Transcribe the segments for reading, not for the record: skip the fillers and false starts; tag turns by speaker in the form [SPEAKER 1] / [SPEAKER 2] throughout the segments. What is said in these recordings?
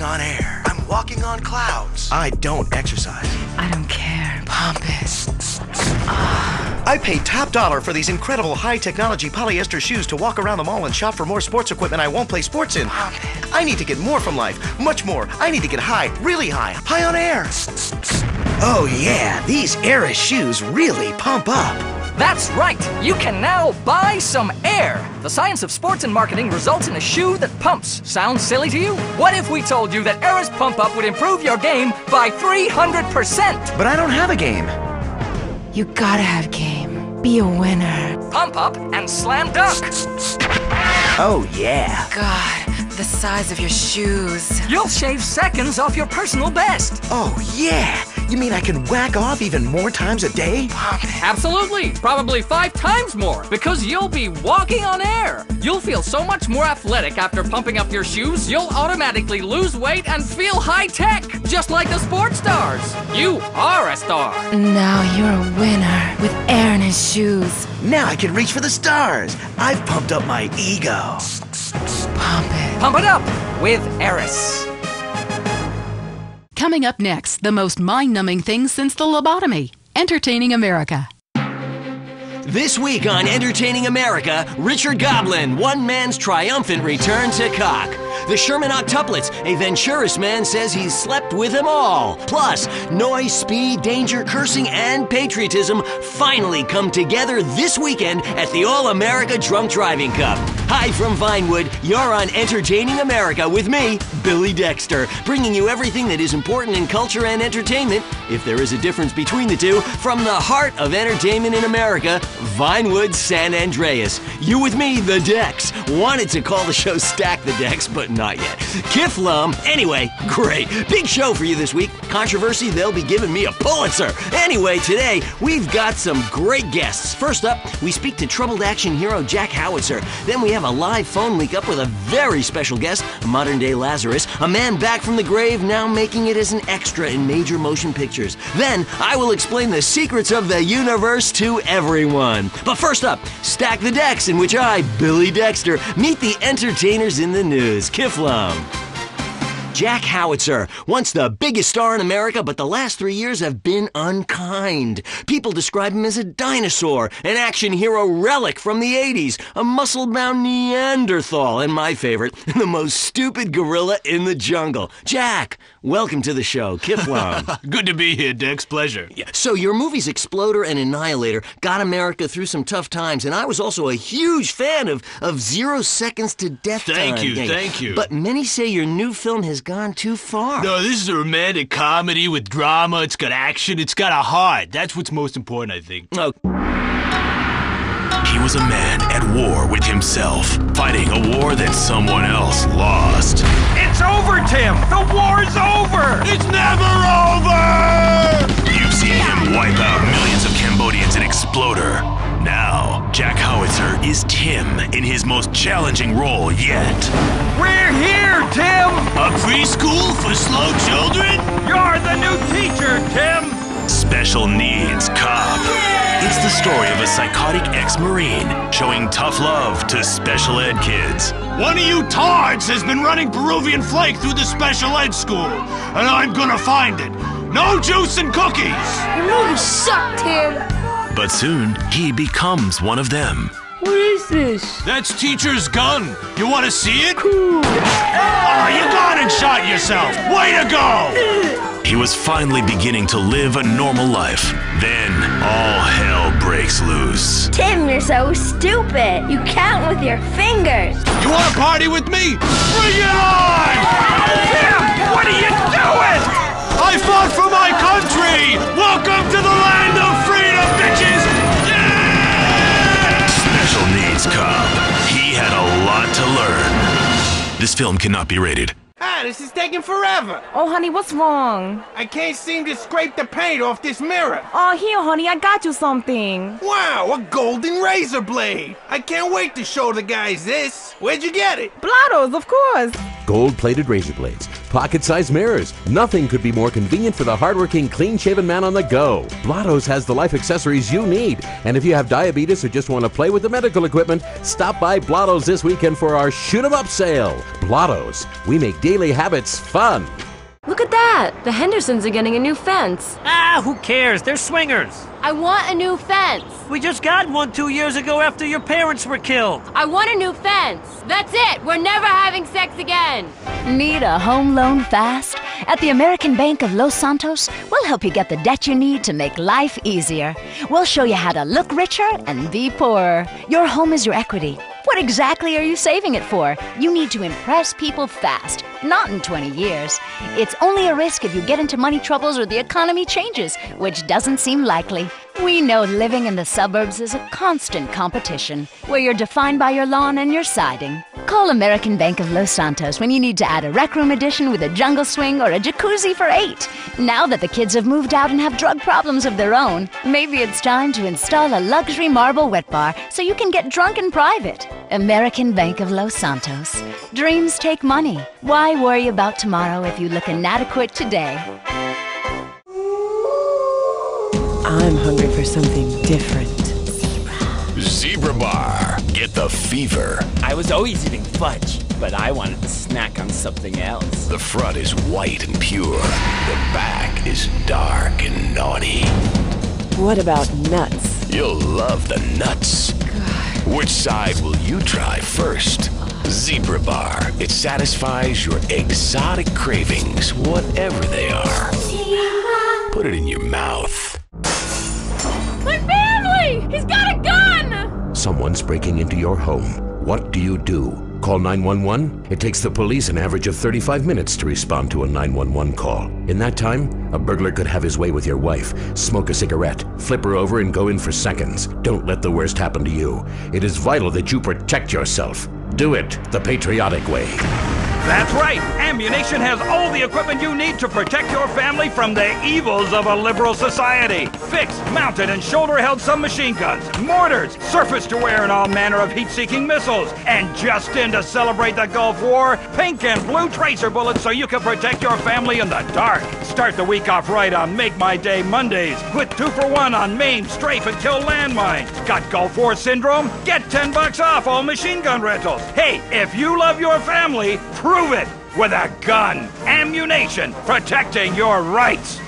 [SPEAKER 1] floating on air. I'm walking on clouds. I don't exercise.
[SPEAKER 2] I don't care. Pump it.
[SPEAKER 1] I pay top dollar for these incredible high-technology polyester shoes to walk around the mall and shop for more sports equipment I won't play sports in. I need to get more from life. Much more. I need to get high. Really high. High on air. Oh, yeah. These Air shoes really pump up.
[SPEAKER 3] That's right! You can now buy some air! The science of sports and marketing results in a shoe that pumps. Sounds silly to you? What if we told you that Air's Pump Up would improve your game by 300%?
[SPEAKER 1] But I don't have a game.
[SPEAKER 2] You gotta have game. Be a winner.
[SPEAKER 3] Pump Up and Slam Dunk!
[SPEAKER 1] Oh, yeah.
[SPEAKER 2] God, the size of your shoes.
[SPEAKER 3] You'll shave seconds off your personal best!
[SPEAKER 1] Oh, yeah. You mean I can whack off even more times a day?
[SPEAKER 3] Absolutely! Probably 5 times more, because you'll be walking on air! You'll feel so much more athletic after pumping up your shoes, you'll automatically lose weight and feel high-tech! Just like the sports stars! You are a star!
[SPEAKER 2] Now you're a winner with air in his shoes.
[SPEAKER 1] Now I can reach for the stars. I've pumped up my ego.
[SPEAKER 2] Pump it.
[SPEAKER 3] Pump it up with Eris.
[SPEAKER 4] Coming up next, the most mind-numbing thing since the lobotomy. Entertaining America.
[SPEAKER 5] This week on Entertaining America, Richard Goblin, one man's triumphant return to cock. The Sherman Octuplets, a Venturis man says he's slept with them all. Plus, noise, speed, danger, cursing, and patriotism finally come together this weekend at the All-America Drunk Driving Cup. Hi from Vinewood, you're on Entertaining America with me, Billy Dexter, bringing you everything that is important in culture and entertainment, if there is a difference between the two, from the heart of entertainment in America, Vinewood, San Andreas. You with me, the Dex. Wanted to call the show Stack the Dex, but not yet. Kiflum. Anyway, great. Big show for you this week. Controversy, they'll be giving me a Pulitzer. Anyway, today, we've got some great guests. First up, we speak to troubled action hero Jack Howitzer. Then we have a live phone link up with a very special guest, a modern-day Lazarus, a man back from the grave, now making it as an extra in major motion pictures. Then, I will explain the secrets of the universe to everyone. But first up, Stack the Decks, in which I, Billy Dexter, meet the entertainers in the news. Kiflum. Jack Howitzer, once the biggest star in America, but the last 3 years have been unkind. People describe him as a dinosaur, an action hero relic from the 80s, a muscle-bound Neanderthal, and my favorite, the most stupid gorilla in the jungle. Jack, welcome to the show. Kiflum.
[SPEAKER 6] Good to be here, Dex. Pleasure.
[SPEAKER 5] Yeah. So your movies Exploder and Annihilator got America through some tough times, and I was also a huge fan of 0 Seconds to Death Time.
[SPEAKER 6] Thank you.
[SPEAKER 5] But many say your new film has gone too far.
[SPEAKER 6] No, this is a romantic comedy with drama. It's got action. It's got a heart. That's what's most important, I think.
[SPEAKER 5] Oh.
[SPEAKER 7] He was a man at war with himself, fighting a war that someone else lost.
[SPEAKER 8] It's over, Tim! The war's over!
[SPEAKER 6] It's never over!
[SPEAKER 7] You've seen him wipe out millions of Cambodians in Exploder. Now, Jack Howitzer is Tim in his most challenging role yet.
[SPEAKER 8] We're here, Tim!
[SPEAKER 6] A preschool for slow children?
[SPEAKER 8] You're the new teacher, Tim!
[SPEAKER 7] Special Needs Cop. It's the story of a psychotic ex-Marine showing tough love to special ed kids.
[SPEAKER 6] One of you tards has been running Peruvian flake through the special ed school, and I'm gonna find it. No juice and cookies!
[SPEAKER 9] Your movies suck, Tim!
[SPEAKER 7] But soon, he becomes one of them.
[SPEAKER 9] What is this?
[SPEAKER 6] That's teacher's gun. You want to see it?
[SPEAKER 9] Cool.
[SPEAKER 6] Oh, you gone and shot yourself. Way to go!
[SPEAKER 7] He was finally beginning to live a normal life. Then, all hell breaks loose.
[SPEAKER 9] Tim, you're so stupid. You count with your fingers.
[SPEAKER 6] You want to party with me? Bring it on!
[SPEAKER 8] Tim, what are you doing?
[SPEAKER 6] I fought for my country! Welcome to the land of freedom, bitches! Yeah!
[SPEAKER 7] Special Needs Cop. He had a lot to learn. This film cannot be rated.
[SPEAKER 8] Ah, this is taking forever.
[SPEAKER 10] Oh, honey, what's wrong?
[SPEAKER 8] I can't seem to scrape the paint off this mirror.
[SPEAKER 10] Oh, here, honey, I got you something.
[SPEAKER 8] Wow, a golden razor blade. I can't wait to show the guys this. Where'd you get it?
[SPEAKER 10] Blottos, of course.
[SPEAKER 11] Gold-plated razor blades, pocket-sized mirrors. Nothing could be more convenient for the hardworking, clean-shaven man on the go. Blotto's has the life accessories you need. And if you have diabetes or just want to play with the medical equipment, stop by Blotto's this weekend for our Shoot 'em Up sale. Blotto's. We make daily habits fun.
[SPEAKER 12] Look at that! The Hendersons are getting a new fence.
[SPEAKER 13] Ah, who cares? They're swingers.
[SPEAKER 12] I want a new fence.
[SPEAKER 13] We just got one 2 years ago after your parents were killed.
[SPEAKER 12] I want a new fence. That's it. We're never having sex again.
[SPEAKER 14] Need a home loan fast? At the American Bank of Los Santos, we'll help you get the debt you need to make life easier. We'll show you how to look richer and be poorer. Your home is your equity. What exactly are you saving it for? You need to impress people fast, not in 20 years. It's only a risk if you get into money troubles or the economy changes, which doesn't seem likely. We know living in the suburbs is a constant competition, where you're defined by your lawn and your siding. Call American Bank of Los Santos when you need to add a rec room addition with a jungle swing or a jacuzzi for 8. Now that the kids have moved out and have drug problems of their own, maybe it's time to install a luxury marble wet bar so you can get drunk in private. American Bank of Los Santos. Dreams take money. Why worry about tomorrow if you look inadequate today?
[SPEAKER 15] I'm hungry for something different.
[SPEAKER 7] Zebra Bar. Get the fever.
[SPEAKER 16] I was always eating fudge, but I wanted to snack on something else.
[SPEAKER 7] The front is white and pure. The back is dark and naughty.
[SPEAKER 15] What about nuts?
[SPEAKER 7] You'll love the nuts. God. Which side will you try first? Zebra Bar. It satisfies your exotic cravings, whatever they are. Put it in your mouth.
[SPEAKER 12] My family! He's got a gun!
[SPEAKER 11] Someone's breaking into your home. What do? Call 911? It takes the police an average of 35 minutes to respond to a 911 call. In that time, a burglar could have his way with your wife, smoke a cigarette, flip her over, and go in for seconds. Don't let the worst happen to you. It is vital that you protect yourself. Do it the patriotic way.
[SPEAKER 17] That's right! Ammunition has all the equipment you need to protect your family from the evils of a liberal society. Fixed, mounted, and shoulder-held submachine guns, mortars, surface-to-air and all manner of heat-seeking missiles, and just in to celebrate the Gulf War, pink and blue tracer bullets so you can protect your family in the dark. Start the week off right on Make My Day Mondays with 2-for-1 on maim, strafe, and kill landmines. Got Gulf War syndrome? Get $10 off all machine gun rentals. Hey, if you love your family, prove it with a gun. Ammunition, protecting your rights.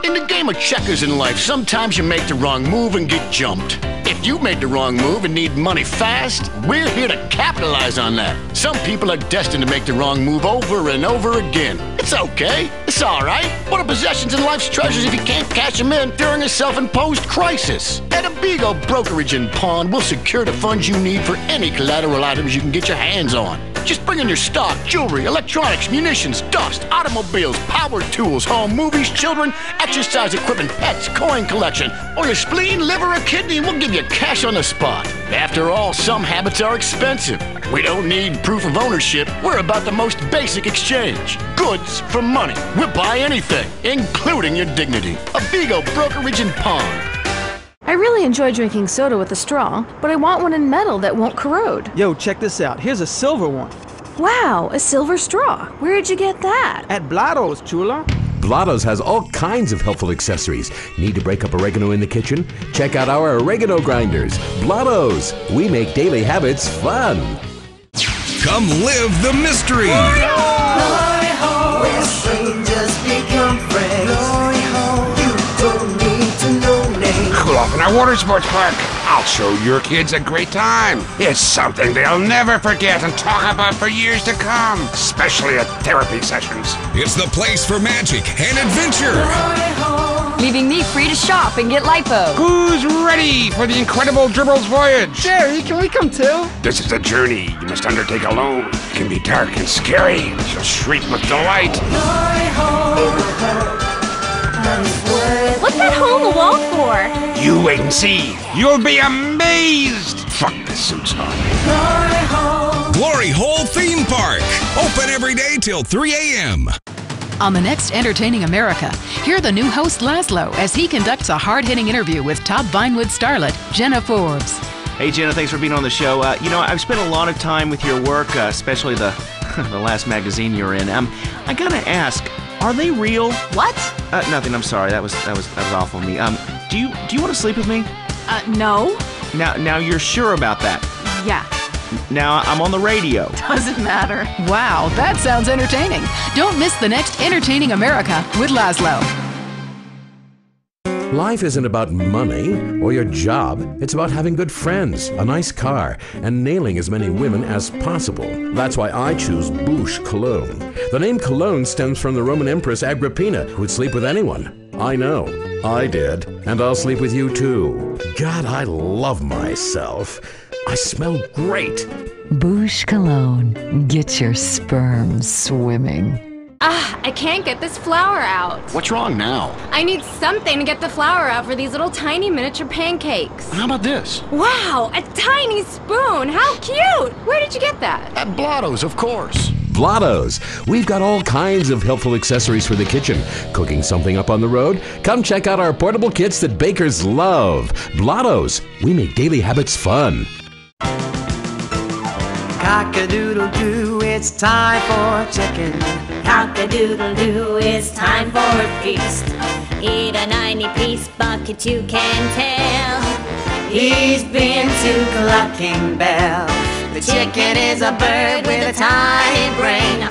[SPEAKER 6] In the game of checkers in life, sometimes you make the wrong move and get jumped. If you made the wrong move and need money fast, we're here to capitalize on that. Some people are destined to make the wrong move over and over again. It's okay. It's all right. What are possessions and life's treasures if you can't cash them in during a self-imposed crisis? At Abigo Brokerage and Pawn, we'll secure the funds you need for any collateral items you can get your hands on. Just bring in your stock, jewelry, electronics, munitions, dust, automobiles, power tools, home, movies, children, exercise equipment, pets, coin collection, or your spleen, liver, or kidney, and we'll give you cash on the spot. After all, some habits are expensive. We don't need proof of ownership. We're about the most basic exchange. Goods for money. We'll buy anything, including your dignity. Abigo Brokerage and Pawn.
[SPEAKER 10] I really enjoy drinking soda with a straw, but I want one in metal that won't corrode.
[SPEAKER 18] Yo, check this out. Here's a silver one.
[SPEAKER 10] Wow, a silver straw. Where'd you get that?
[SPEAKER 18] At Blotto's, chula.
[SPEAKER 11] Blotto's has all kinds of helpful accessories. Need to break up oregano in the kitchen? Check out our oregano grinders. Blotto's. We make daily habits fun.
[SPEAKER 19] Come live the mystery.
[SPEAKER 20] Glory hole, where strangers become friends. Glory hole, you don't need to know names.
[SPEAKER 8] Cool off in our water sports park. I'll show your kids a great time. It's something they'll never forget and talk about for years to come, especially at therapy sessions.
[SPEAKER 19] It's the place for magic and adventure.
[SPEAKER 12] Leaving me free to shop and get lipo.
[SPEAKER 8] Who's ready for the incredible Dribbles voyage?
[SPEAKER 18] Jerry, can we come too? This
[SPEAKER 8] is a journey you must undertake alone. It can be dark and scary, but you'll shriek with delight.
[SPEAKER 12] What's that hole in the wall for?
[SPEAKER 8] You wait and see. You'll be amazed. Fuck the suits on.
[SPEAKER 19] Glory Hole Theme Park. Open every day till 3 a.m.
[SPEAKER 4] On the next Entertaining America, hear the new host Laszlo as he conducts a hard-hitting interview with top Vinewood starlet Jenna Forbes.
[SPEAKER 1] Hey, Jenna, thanks for being on the show. I've spent a lot of time with your work, especially the the last magazine you were in. I gotta ask, are they real?
[SPEAKER 10] What?
[SPEAKER 1] Nothing. I'm sorry. That was awful of me. Do you want to sleep with me?
[SPEAKER 10] No.
[SPEAKER 1] Now you're sure about that?
[SPEAKER 10] Yeah.
[SPEAKER 1] Now I'm on the radio.
[SPEAKER 10] Doesn't matter.
[SPEAKER 4] Wow, that sounds entertaining. Don't miss the next Entertaining America with Laszlo.
[SPEAKER 11] Life isn't about money or your job. It's about having good friends, a nice car, and nailing as many women as possible. That's why I choose Bouche Cologne. The name Cologne stems from the Roman Empress Agrippina, who would sleep with anyone. I know. I did. And I'll sleep with you too. God, I love myself. I smell great.
[SPEAKER 21] Bouche Cologne. Get your sperm swimming.
[SPEAKER 12] I can't get this flour out.
[SPEAKER 6] What's wrong now?
[SPEAKER 12] I need something to get the flour out for these little tiny miniature pancakes.
[SPEAKER 6] How about this?
[SPEAKER 12] Wow, a tiny spoon. How cute. Where did you get that?
[SPEAKER 6] At Blotto's, of course.
[SPEAKER 11] Blotto's. We've got all kinds of helpful accessories for the kitchen. Cooking something up on the road? Come check out our portable kits that bakers love. Blotto's. We make daily habits fun.
[SPEAKER 20] Cock-a-doodle-doo, it's time for chicken.
[SPEAKER 22] Cock-a-doodle-doo, it's time for a feast. Eat a 90-piece bucket, you can tell.
[SPEAKER 20] He's been to Clucking Bell. The chicken is a bird with a tiny brain.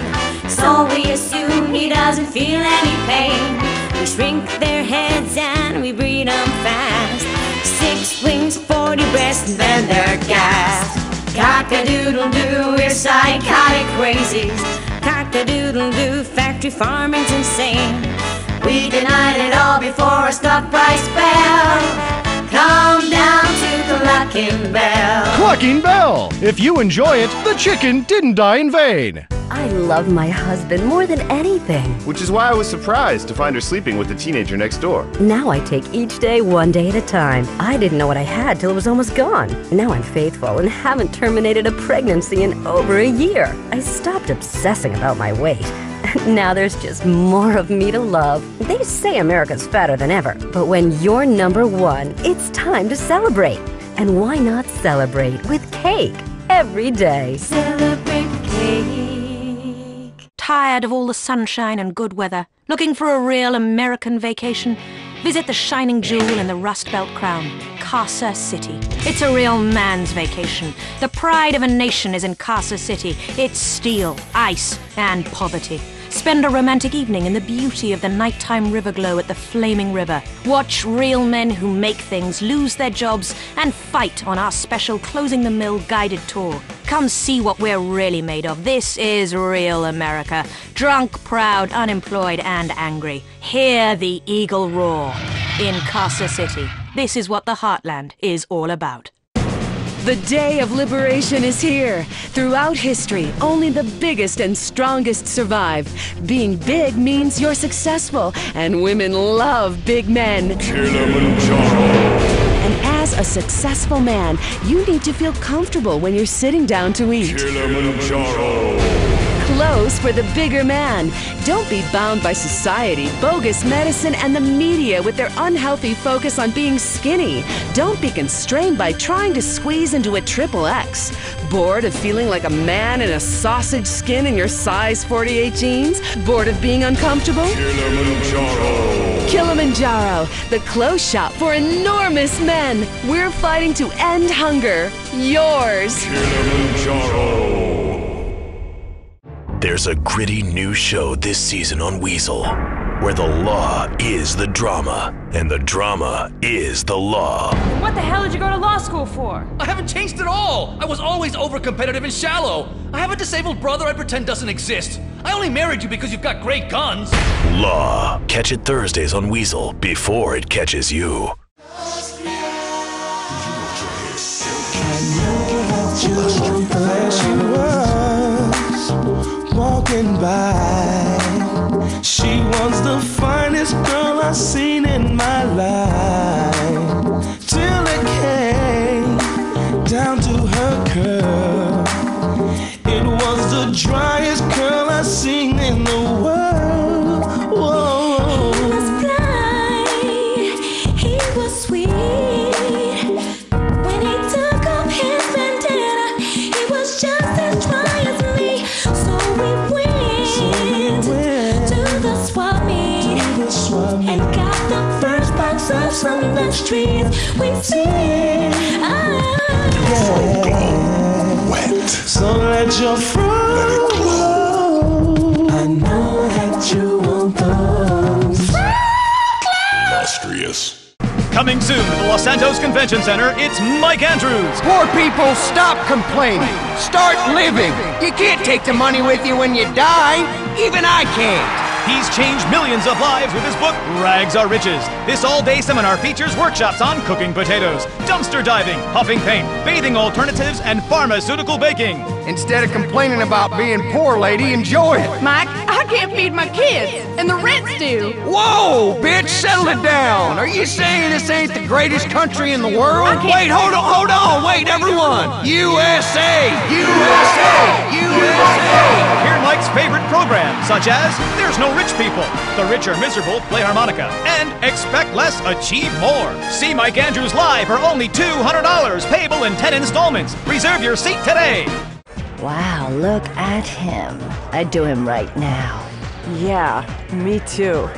[SPEAKER 22] So we assume he doesn't feel any pain. We shrink their heads and we breed them fast. 6 wings, 40 breasts, and then they're gassed.
[SPEAKER 20] Cock-a-doodle-doo, we're psychotic crazies.
[SPEAKER 22] Cock-a-doodle-doo, factory farming's insane.
[SPEAKER 20] We denied it all before a stock price fell. Come down to Clucking Bell.
[SPEAKER 23] Clucking Bell! If you enjoy it, the chicken didn't die in vain.
[SPEAKER 24] I love my husband more than anything.
[SPEAKER 25] Which is why I was surprised to find her sleeping with the teenager next door.
[SPEAKER 24] Now I take each day one day at a time. I didn't know what I had till it was almost gone. Now I'm faithful and haven't terminated a pregnancy in over a year. I stopped obsessing about my weight. Now there's just more of me to love. They say America's fatter than ever, but when you're number one, it's time to celebrate. And why not celebrate with cake every day?
[SPEAKER 22] Celebrate cake.
[SPEAKER 26] Tired of all the sunshine and good weather? Looking for a real American vacation? Visit the shining jewel in the Rust Belt crown, Casa City. It's a real man's vacation. The pride of a nation is in Casa City. It's steel, ice, and poverty. Spend a romantic evening in the beauty of the nighttime river glow at the flaming river. Watch real men who make things lose their jobs and fight on our special Closing the Mill guided tour. Come see what we're really made of. This is real America. Drunk, proud, unemployed, and angry. Hear the eagle roar. In Casa City, this is what the Heartland is all about.
[SPEAKER 27] The day of liberation is here. Throughout history, only the biggest and strongest survive. Being big means you're successful, and women love big men. And as a successful man, you need to feel comfortable when you're sitting down to eat. Clothes for the bigger man. Don't be bound by society, bogus medicine, and the media with their unhealthy focus on being skinny. Don't be constrained by trying to squeeze into a XXX. Bored of feeling like a man in a sausage skin in your size 48 jeans? Bored of being uncomfortable? Kilimanjaro, the clothes shop for enormous men. We're fighting to end hunger. Yours.
[SPEAKER 7] There's a gritty new show this season on Weasel, where the law is the drama, and the drama is the law.
[SPEAKER 12] What the hell did you go to law school for?
[SPEAKER 3] I haven't changed at all. I was always overcompetitive and shallow. I have a disabled brother I pretend doesn't exist. I only married you because you've got great guns.
[SPEAKER 7] Law. Catch it Thursdays on Weasel before it catches you.
[SPEAKER 20] Walking by, she was the finest girl I've seen in my life, till it came down to her curl. It was the driest curl I've seen in the world. Whoa.
[SPEAKER 22] He was blind, he was sweet. When he took off golden streets we see.
[SPEAKER 8] Wet.
[SPEAKER 20] So let your front glow. I know that you want those.
[SPEAKER 8] Illustrious.
[SPEAKER 2] Coming soon to the Los Santos Convention Center, it's Mike Andrews.
[SPEAKER 5] Poor people, stop complaining. Start living. You can't take the money with you when you die. Even I can't.
[SPEAKER 2] He's changed millions of lives with his book, Rags Are Riches. This all-day seminar features workshops on cooking potatoes, dumpster diving, huffing paint, bathing alternatives, and pharmaceutical baking.
[SPEAKER 5] Instead of complaining about being poor, lady, enjoy it.
[SPEAKER 12] Mike, I can't feed my kids, and the rent's due.
[SPEAKER 5] Whoa, bitch, settle it down. Are you saying this ain't the greatest country in the world? Wait, hold on, wait, everyone. USA, USA, USA.
[SPEAKER 2] Hear Mike's favorite programs, such as There's No Rich People, The Rich Are Miserable Play Harmonica, and Expect Less, Achieve More. See Mike Andrews live for only $200, payable in 10 installments. Reserve your seat today.
[SPEAKER 9] Wow, look at him. I'd do him right now.
[SPEAKER 13] Yeah, me too.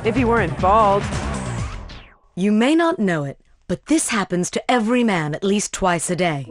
[SPEAKER 13] If he weren't bald.
[SPEAKER 26] You may not know it, but this happens to every man at least twice a day.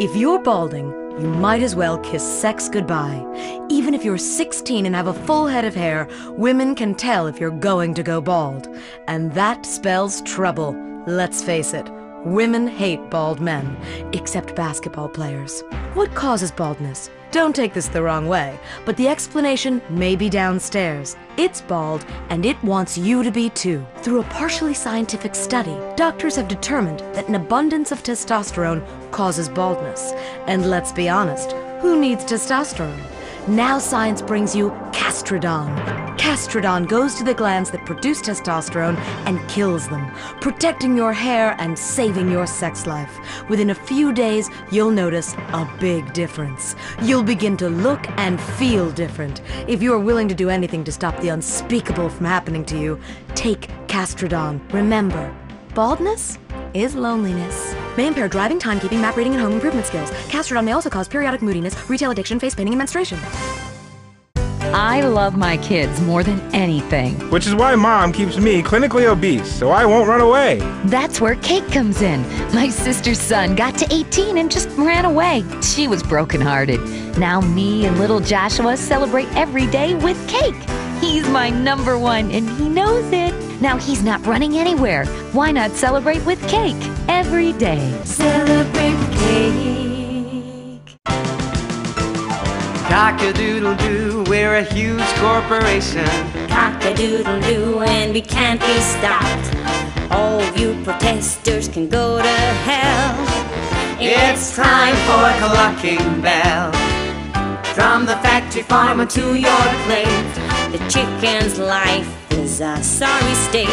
[SPEAKER 26] If you're balding, you might as well kiss sex goodbye. Even if you're 16 and have a full head of hair, women can tell if you're going to go bald. And that spells trouble. Let's face it, women hate bald men, except basketball players. What causes baldness? Don't take this the wrong way, but the explanation may be downstairs. It's bald, and it wants you to be too. Through a partially scientific study, doctors have determined that an abundance of testosterone causes baldness. And let's be honest, who needs testosterone? Now science brings you Castrodon. Castrodon goes to the glands that produce testosterone and kills them, protecting your hair and saving your sex life. Within a few days, you'll notice a big difference. You'll begin to look and feel different. If you're willing to do anything to stop the unspeakable from happening to you, take Castrodon. Remember, baldness is loneliness. May impair driving, timekeeping, map reading, and home improvement skills. Castrodon may also cause periodic moodiness, retail addiction, face painting, and menstruation.
[SPEAKER 21] I love my kids more than anything.
[SPEAKER 14] Which is why Mom keeps me clinically obese, so I won't run away.
[SPEAKER 21] That's where cake comes in. My sister's son got to 18 and just ran away. She was brokenhearted. Now me and little Joshua celebrate every day with cake. He's my number one, and he knows it. Now he's not running anywhere. Why not celebrate with cake every day?
[SPEAKER 22] Celebrate cake.
[SPEAKER 15] Cock-a-doodle-doo, we're a huge corporation.
[SPEAKER 22] Cock-a-doodle-doo, and we can't be stopped. All you protesters can go to hell.
[SPEAKER 15] It's time for Clucking Bell. From the factory farmer to your plate,
[SPEAKER 22] the chicken's life is a sorry state.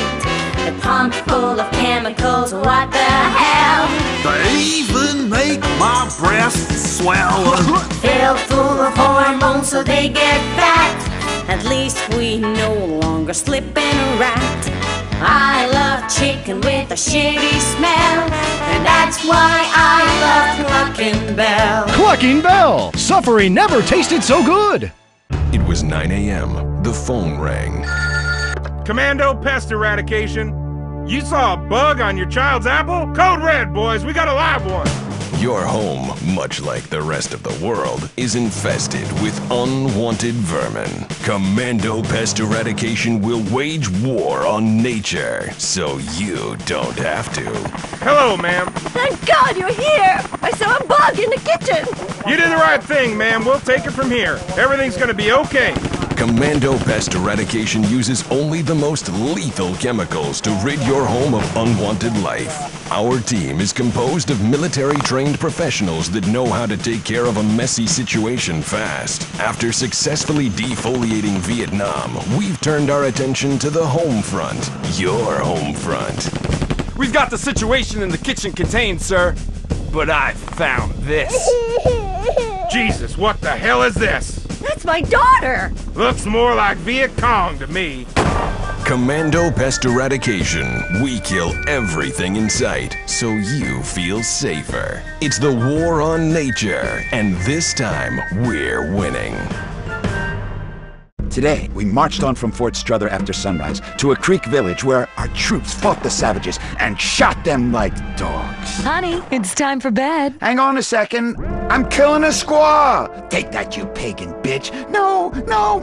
[SPEAKER 22] They're pumped full of chemicals, what the hell?
[SPEAKER 16] They even make my breasts swell.
[SPEAKER 22] Filled full of hormones so they get fat. At least we no longer slip in a rat. I love chicken with a shitty smell, and that's why I love Clucking Bell.
[SPEAKER 23] Clucking Bell! Suffering never tasted so good!
[SPEAKER 7] It was 9 a.m. The phone rang.
[SPEAKER 14] Commando Pest Eradication. You saw a bug on your child's apple? Code red, boys. We got a live one.
[SPEAKER 7] Your home, much like the rest of the world, is infested with unwanted vermin. Commando Pest Eradication will wage war on nature, so you don't have to.
[SPEAKER 14] Hello, ma'am.
[SPEAKER 12] Thank God you're here! I saw a bug in the kitchen!
[SPEAKER 14] You did the right thing, ma'am. We'll take it from here. Everything's gonna be okay.
[SPEAKER 7] Commando Pest Eradication uses only the most lethal chemicals to rid your home of unwanted life. Our team is composed of military-trained professionals that know how to take care of a messy situation fast. After successfully defoliating Vietnam, we've turned our attention to the home front. Your home front.
[SPEAKER 28] We've got the situation in the kitchen contained, sir. But I found this.
[SPEAKER 14] Jesus, what the hell is this?
[SPEAKER 12] That's my daughter!
[SPEAKER 14] Looks more like Viet Cong to me.
[SPEAKER 7] Commando Pest Eradication. We kill everything in sight, so you feel safer. It's the war on nature, and this time, we're winning.
[SPEAKER 1] Today, we marched on from Fort Strother after sunrise to a creek village where our troops fought the savages and shot them like dogs.
[SPEAKER 21] Honey, it's time for bed.
[SPEAKER 1] Hang on a second. I'm killing a squaw! Take that, you pagan bitch! No, no!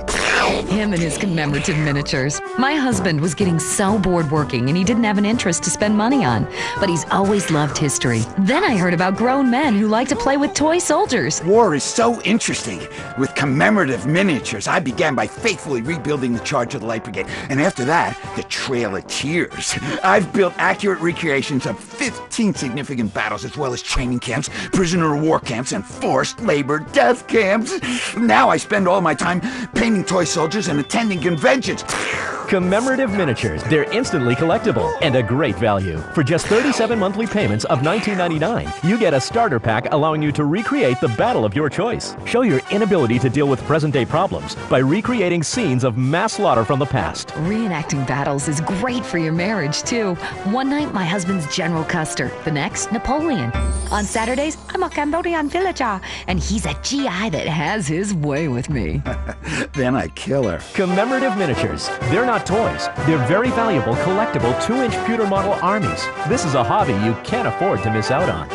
[SPEAKER 21] Him and his commemorative miniatures. My husband was getting so bored working and he didn't have an interest to spend money on, but he's always loved history. Then I heard about grown men who like to play with toy soldiers.
[SPEAKER 1] War is so interesting. With commemorative miniatures, I began by faithfully rebuilding the charge of the Light Brigade, and after that, the Trail of Tears. I've built accurate recreations of 15 significant battles, as well as training camps, prisoner of war camps, and forced labor death camps. Now I spend all my time painting toy soldiers and attending conventions.
[SPEAKER 4] Commemorative miniatures. They're instantly collectible and a great value. For just 37 monthly payments of $19.99, you get a starter pack allowing you to recreate the battle of your choice. Show your inability to deal with present-day problems by recreating scenes of mass slaughter from the past.
[SPEAKER 21] Reenacting battles is great for your marriage, too. One night, my husband's General Custer. The next, Napoleon. On Saturdays, I'm a Cambodian villager, and he's a GI that has his way with me.
[SPEAKER 1] Then I kill her.
[SPEAKER 4] Commemorative miniatures. They're not toys. They're very valuable, collectible 2-inch pewter model armies. This is a hobby you can't afford to miss out on.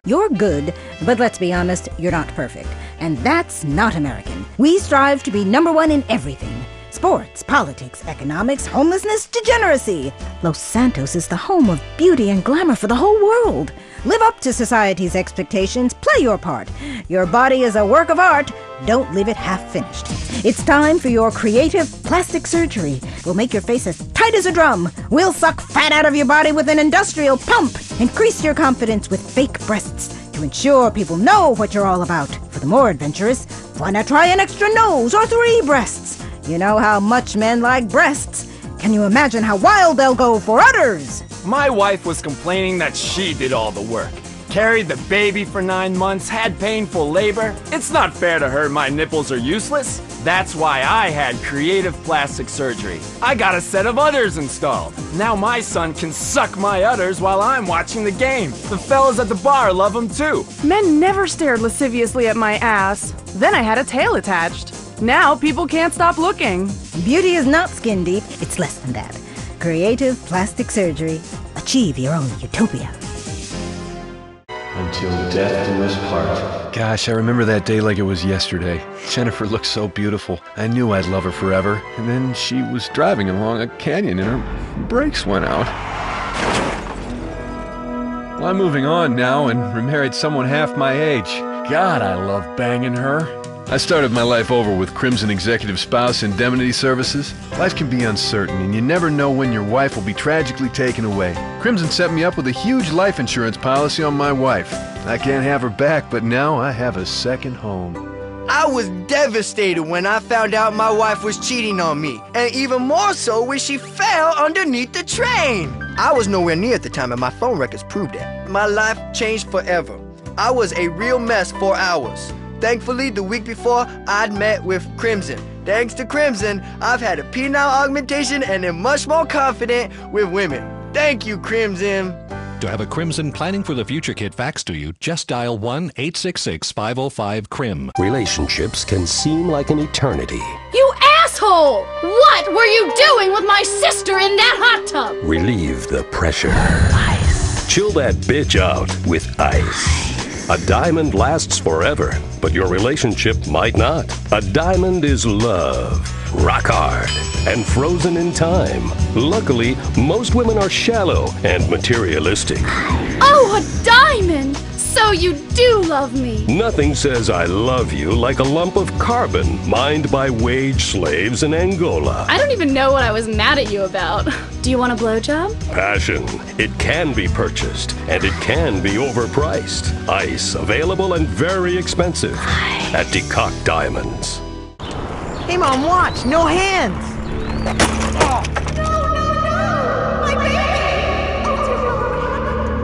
[SPEAKER 6] You're good, but let's be honest, you're not perfect. And that's not American. We strive to be #1 in everything. Sports, politics, economics, homelessness, degeneracy. Los Santos is the home of beauty and glamour for the whole world. Live up to society's expectations. Play your part. Your body is a work of art. Don't leave it half-finished. It's time for your creative plastic surgery. We'll make your face as tight as a drum. We'll suck fat out of your body with an industrial pump. Increase your confidence with fake breasts to ensure people know what you're all about. For the more adventurous, why not try an extra nose or 3 breasts? You know how much men like breasts. Can you imagine how wild they'll go for udders?
[SPEAKER 28] My wife was complaining that she did all the work. Carried the baby for 9 months, had painful labor. It's not fair to her my nipples are useless. That's why I had creative plastic surgery. I got a set of udders installed. Now my son can suck my udders while I'm watching the game. The fellas at the bar love them too.
[SPEAKER 13] Men never stared lasciviously at my ass. Then I had a tail attached. Now people can't stop looking.
[SPEAKER 6] Beauty is not skin deep, it's less than that. Creative plastic surgery. Achieve your own utopia.
[SPEAKER 10] Until death do us part.
[SPEAKER 11] Gosh, I remember that day like it was yesterday. Jennifer looked so beautiful. I knew I'd love her forever. And then she was driving along a canyon and her brakes went out. Well, I'm moving on now and remarried someone half my age. God, I love banging her. I started my life over with Crimson Executive Spouse Indemnity Services. Life can be uncertain, and you never know when your wife will be tragically taken away. Crimson set me up with a huge life insurance policy on my wife. I can't have her back, but now I have a second home.
[SPEAKER 17] I was devastated when I found out my wife was cheating on me, and even more so when she fell underneath the train. I was nowhere near at the time, and my phone records proved it. My life changed forever. I was a real mess for hours. Thankfully, the week before, I'd met with Crimson. Thanks to Crimson, I've had a penile augmentation and am much more confident with women. Thank you, Crimson.
[SPEAKER 18] To have a Crimson Planning for the Future kit faxed to you, just dial 1-866-505-CRIM.
[SPEAKER 19] Relationships can seem like an eternity.
[SPEAKER 12] You asshole! What were you doing with my sister in that hot tub?
[SPEAKER 19] Relieve the pressure. Ice. Chill that bitch out with ice. A diamond lasts forever, but your relationship might not. A diamond is love, rock hard, and frozen in time. Luckily, most women are shallow and materialistic.
[SPEAKER 12] Oh, a diamond! So you do love me.
[SPEAKER 19] Nothing says I love you like a lump of carbon mined by wage slaves in Angola.
[SPEAKER 12] I don't even know what I was mad at you about. Do you want a blowjob?
[SPEAKER 19] Passion. It can be purchased, and it can be overpriced. Ice, available and very expensive at DeCock Diamonds.
[SPEAKER 17] Hey, Mom, watch. No hands.
[SPEAKER 12] Oh.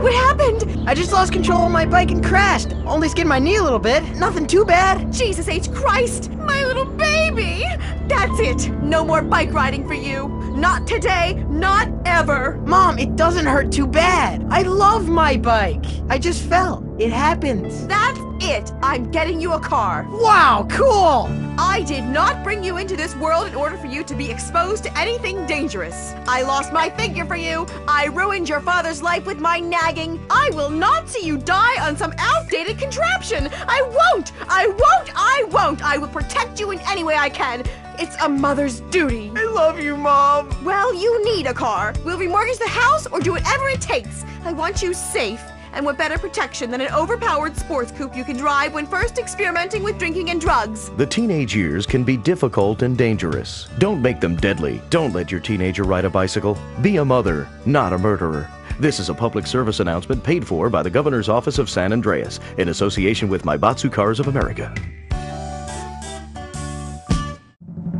[SPEAKER 17] What happened? I just lost control of my bike and crashed. Only skinned my knee a little bit. Nothing too bad.
[SPEAKER 12] Jesus H. Christ, my little baby! That's it. No more bike riding for you. Not today, not ever.
[SPEAKER 17] Mom, it doesn't hurt too bad. I love my bike. I just fell. It happens.
[SPEAKER 12] That's it! I'm getting you a car.
[SPEAKER 6] Wow, cool!
[SPEAKER 12] I did not bring you into this world in order for you to be exposed to anything dangerous. I lost my figure for you. I ruined your father's life with my nagging. I will not see you die on some outdated contraption. I won't! I won't! I won't! I will protect you in any way I can. It's a mother's duty.
[SPEAKER 17] I love you, Mom.
[SPEAKER 12] Well, you need a car. We'll remortgage the house or do whatever it takes. I want you safe. And what better protection than an overpowered sports coupe you can drive when first experimenting with drinking and drugs?
[SPEAKER 2] The teenage years can be difficult and dangerous. Don't make them deadly. Don't let your teenager ride a bicycle. Be a mother, not a murderer. This is a public service announcement paid for by the Governor's Office of San Andreas in association with Maibatsu Cars of America.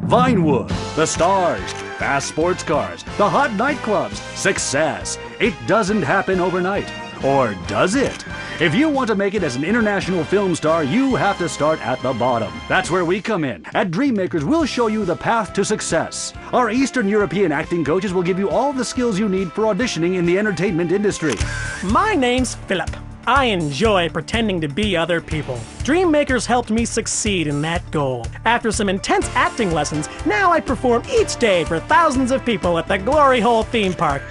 [SPEAKER 3] Vinewood, the stars, fast sports cars, the hot nightclubs, success. It doesn't happen overnight. Or does it? If you want to make it as an international film star, you have to start at the bottom. That's where we come in. At Dreammakers, we'll show you the path to success. Our Eastern European acting coaches will give you all the skills you need for auditioning in the entertainment industry.
[SPEAKER 5] My name's Philip. I enjoy pretending to be other people. Dreammakers helped me succeed in that goal. After some intense acting lessons, now I perform each day for thousands of people at the Glory Hole theme park.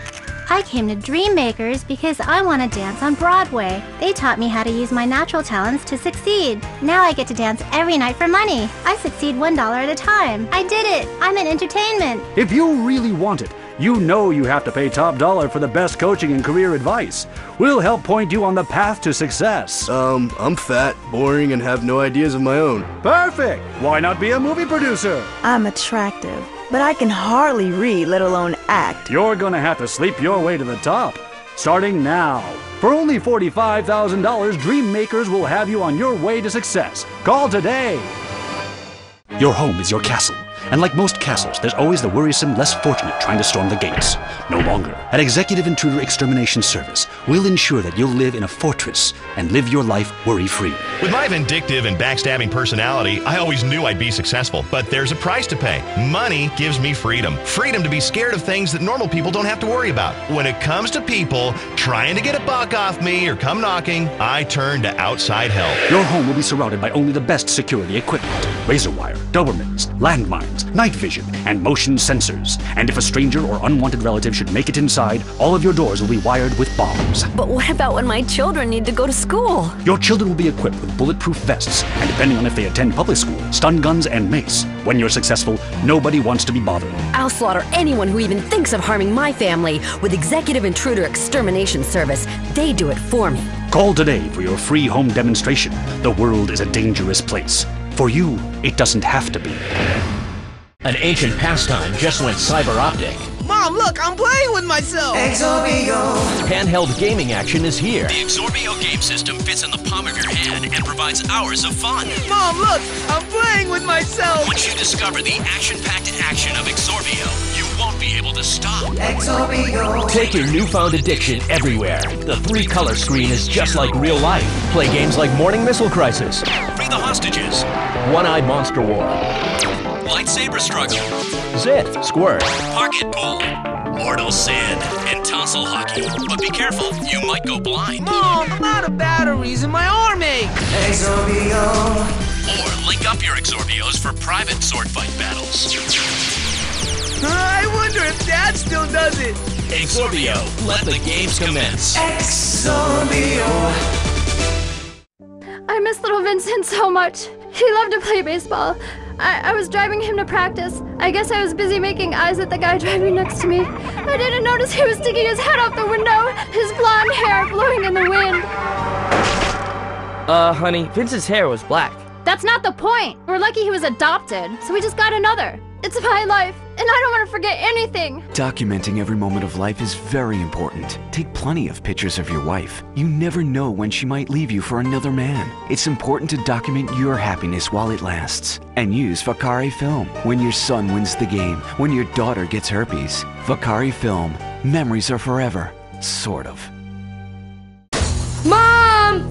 [SPEAKER 8] I came to Dreammakers because I want to dance on Broadway. They taught me how to use my natural talents to succeed. Now I get to dance every night for money. I succeed $1 at a time. I did it! I'm in entertainment.
[SPEAKER 3] If you really want it, you know you have to pay top dollar for the best coaching and career advice. We'll help point you on the path to success.
[SPEAKER 20] I'm fat, boring, and have no ideas of my own.
[SPEAKER 3] Perfect! Why not be a movie producer?
[SPEAKER 24] I'm attractive, but I can hardly read, let alone act.
[SPEAKER 3] You're gonna have to sleep your way to the top. Starting now. For only $45,000, Dreammakers will have you on your way to success. Call today.
[SPEAKER 25] Your home is your castle. And like most castles, there's always the worrisome, less fortunate trying to storm the gates. No longer. At Executive Intruder Extermination Service, we'll ensure that you'll live in a fortress and live your life worry-free.
[SPEAKER 27] With my vindictive and backstabbing personality, I always knew I'd be successful. But there's a price to pay. Money gives me freedom. Freedom to be scared of things that normal people don't have to worry about. When it comes to people trying to get a buck off me or come knocking, I turn to outside help.
[SPEAKER 25] Your home will be surrounded by only the best security equipment. Razor wire, Dobermans, landmines, night vision, and motion sensors. And if a stranger or unwanted relative should make it inside, all of your doors will be wired with bombs.
[SPEAKER 21] But what about when my children need to go to school?
[SPEAKER 25] Your children will be equipped with bulletproof vests, and depending on if they attend public school, stun guns and mace. When you're successful, nobody wants to be bothered.
[SPEAKER 21] I'll slaughter anyone who even thinks of harming my family with Executive Intruder Extermination Service. They do it for me.
[SPEAKER 25] Call today for your free home demonstration. The world is a dangerous place. For you, it doesn't have to be.
[SPEAKER 29] An ancient pastime just went cyber optic.
[SPEAKER 17] Mom, look, I'm playing with myself!
[SPEAKER 15] Exorbio!
[SPEAKER 29] Handheld gaming action is here.
[SPEAKER 30] The Exorbio game system fits in the palm of your hand and provides hours of fun.
[SPEAKER 17] Mom, look, I'm playing with myself!
[SPEAKER 30] Once you discover the action-packed action of Exorbio, you won't be able to stop.
[SPEAKER 15] Exorbio!
[SPEAKER 29] Take your newfound addiction everywhere. The 3-color screen is just like real life. Play games like Morning Missile Crisis,
[SPEAKER 30] Free the Hostages,
[SPEAKER 29] One-Eyed Monster War,
[SPEAKER 30] Lightsaber Struggle,
[SPEAKER 29] Zit, Squirt,
[SPEAKER 30] Pocket Pool, Mortal Sin, and Tonsil Hockey. But be careful, you might go blind.
[SPEAKER 17] Mom, I'm out of batteries in my arm ache!
[SPEAKER 15] Exorbio!
[SPEAKER 30] Or link up your Exorbios for private sword fight battles.
[SPEAKER 17] I wonder if Dad still does it!
[SPEAKER 30] Exorbio, let the games commence.
[SPEAKER 15] Exorbio!
[SPEAKER 31] I miss little Vincent so much. He loved to play baseball. I was driving him to practice. I guess I was busy making eyes at the guy driving next to me. I didn't notice he was sticking his head out the window, his blonde hair blowing in the wind.
[SPEAKER 32] Honey, Vince's hair was black.
[SPEAKER 31] That's not the point. We're lucky he was adopted, so we just got another. It's my life, and I don't want to forget anything.
[SPEAKER 33] Documenting every moment of life is very important. Take plenty of pictures of your wife. You never know when she might leave you for another man. It's important to document your happiness while it lasts. And use Vakari Film. When your son wins the game, when your daughter gets herpes. Vakari Film. Memories are forever. Sort of.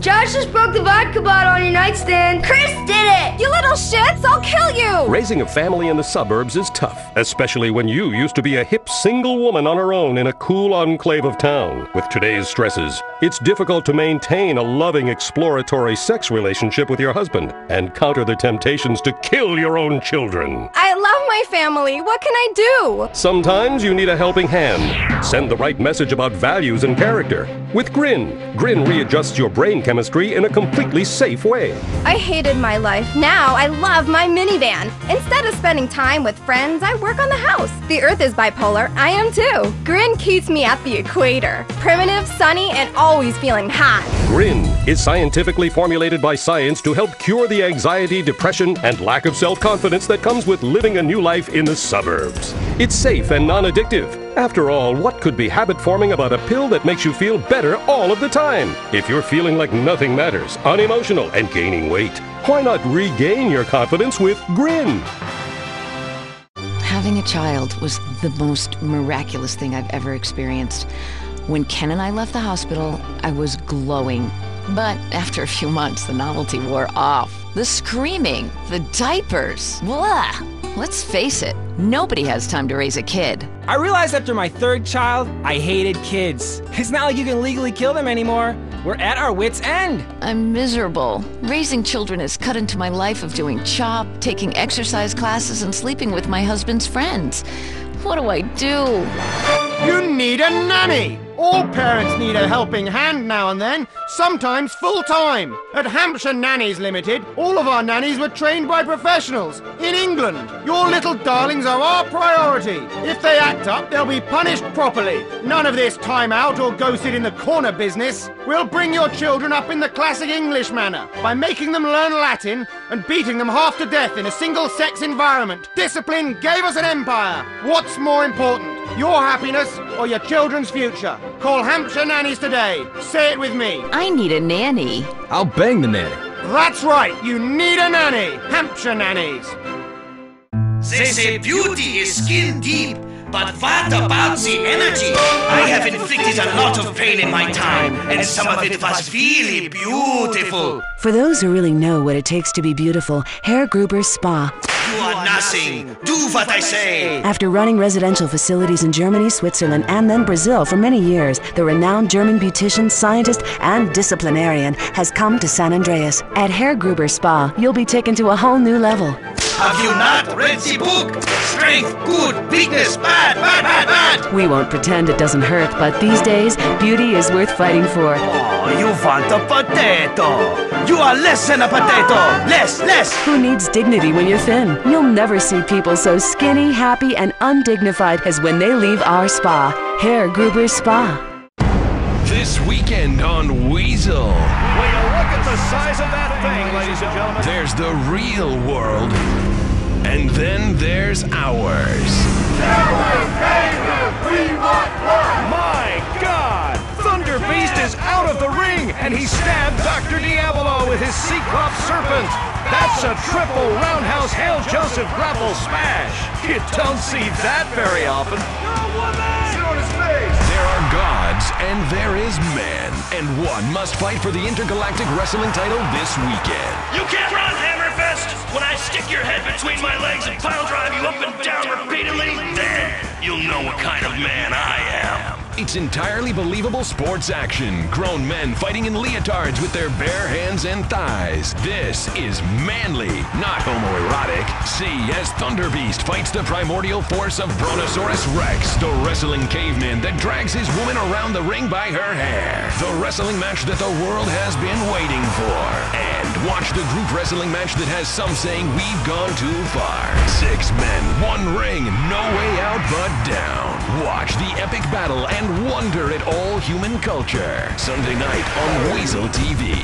[SPEAKER 34] Josh just broke the vodka bottle on your nightstand.
[SPEAKER 12] Chris did it! You little shits, I'll kill you!
[SPEAKER 19] Raising a family in the suburbs is tough, especially when you used to be a hip single woman on her own in a cool enclave of town. With today's stresses, it's difficult to maintain a loving, exploratory sex relationship with your husband and counter the temptations to kill your own children.
[SPEAKER 1] I love my family. What can I do?
[SPEAKER 19] Sometimes you need a helping hand. Send the right message about values and character. With Grin, Grin readjusts your brain chemistry in a completely safe way.
[SPEAKER 1] I hated my life. Now I love my minivan. Instead of spending time with friends, I work on the house. The Earth is bipolar. I am too. Grin keeps me at the equator. Primitive, sunny, and always feeling hot.
[SPEAKER 19] Grin is scientifically formulated by science to help cure the anxiety, depression, and lack of self-confidence that comes with living a new life in the suburbs. It's safe and non-addictive. After all, what could be habit-forming about a pill that makes you feel better all of the time? If you're feeling like nothing matters, unemotional, and gaining weight, why not regain your confidence with Grin?
[SPEAKER 21] Having a child was the most miraculous thing I've ever experienced. When Ken and I left the hospital, I was glowing. But after a few months, the novelty wore off. The screaming, the diapers, blah. Let's face it, nobody has time to raise a kid.
[SPEAKER 4] I realized after my third child, I hated kids. It's not like you can legally kill them anymore. We're at our wits' end.
[SPEAKER 21] I'm miserable. Raising children has cut into my life of doing CHOP, taking exercise classes, and sleeping with my husband's friends. What do I do?
[SPEAKER 7] You need a nanny! All parents need a helping hand now and then, sometimes full-time. At Hampshire Nannies Limited, all of our nannies were trained by professionals in England. Your little darlings are our priority. If they act up, they'll be punished properly. None of this time out or go sit in the corner business. We'll bring your children up in the classic English manner by making them learn Latin and beating them half to death in a single-sex environment. Discipline gave us an empire. What's more important? Your happiness or your children's future? Call Hampshire Nannies today. Say it with me.
[SPEAKER 21] I need a nanny.
[SPEAKER 7] I'll bang the nanny. That's right. You need a nanny. Hampshire Nannies.
[SPEAKER 9] They say beauty is skin deep, but what about the energy? I have inflicted a lot of pain in my time, and some of it was really beautiful.
[SPEAKER 10] For those who really know what it takes to be beautiful, Herr Gruber's Spa.
[SPEAKER 9] You are nothing. Do what I say.
[SPEAKER 10] After running residential facilities in Germany, Switzerland, and then Brazil for many years, the renowned German beautician, scientist, and disciplinarian has come to San Andreas. At Herr Gruber Spa, you'll be taken to a whole new level.
[SPEAKER 9] Have you not read the book? Strength, good, weakness, bad, bad, bad, bad.
[SPEAKER 10] We won't pretend it doesn't hurt, but these days, beauty is worth fighting for.
[SPEAKER 9] Oh, you want a potato. You are less than a potato. Less.
[SPEAKER 10] Who needs dignity when you're thin? You'll never see people so skinny, happy, and undignified as when they leave our spa. Herr Gruber Spa.
[SPEAKER 29] This weekend on Weasel.
[SPEAKER 11] Will you look at the size of that thing, ladies and gentlemen?
[SPEAKER 29] There's the real world, and then there's ours.
[SPEAKER 11] My God! Thunder Beast is out of the ring, and he stabbed Dr. Diabolo with his Cyclops Serpent. That's a triple roundhouse Hail Joseph grapple smash. You don't see that very often.
[SPEAKER 29] There are gods and there is man, and one must fight for the Intergalactic Wrestling title this weekend.
[SPEAKER 9] You can't run, Hammerfist! When I stick your head between my legs and pile drive you up and down repeatedly, then you'll know what kind of man I am.
[SPEAKER 29] It's entirely believable sports action. Grown men fighting in leotards with their bare hands and thighs. This is manly, not homoerotic. See as Thunder Beast fights the primordial force of Brontosaurus Rex, the wrestling caveman that drags his woman around the ring by her hair. The wrestling match that the world has been waiting for. And watch the group wrestling match that has some saying we've gone too far. 6 men, 1 ring, no way out but down. Watch the epic battle and wonder at all human culture. Sunday night on Weasel TV.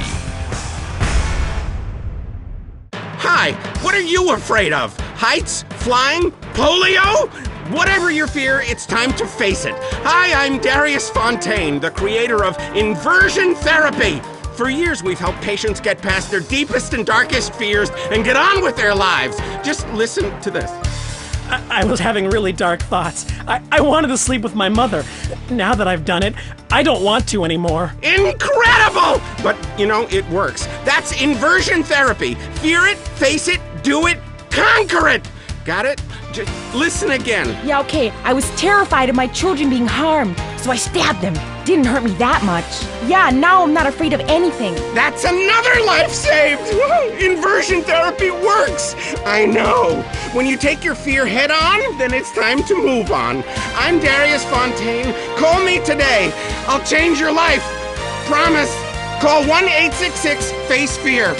[SPEAKER 13] Hi, what are you afraid of? Heights? Flying? Polio? Whatever your fear, it's time to face it. Hi, I'm Darius Fontaine, the creator of inversion therapy. For years, we've helped patients get past their deepest and darkest fears and get on with their lives. Just listen to this.
[SPEAKER 5] I was having really dark thoughts. I wanted to sleep with my mother. Now that I've done it, I don't want to anymore.
[SPEAKER 13] Incredible! But, you know, it works. That's inversion therapy. Fear it, face it, do it, conquer it! Got it? Just listen again.
[SPEAKER 2] Yeah, okay. I was terrified of my children being harmed, so I stabbed them. Didn't hurt me that much. Yeah, now I'm not afraid of anything.
[SPEAKER 13] That's another life saved! Inversion therapy works! I know. When you take your fear head on, then it's time to move on. I'm Darius Fontaine. Call me today. I'll change your life. Promise. Call 1-866-FACE-FEAR.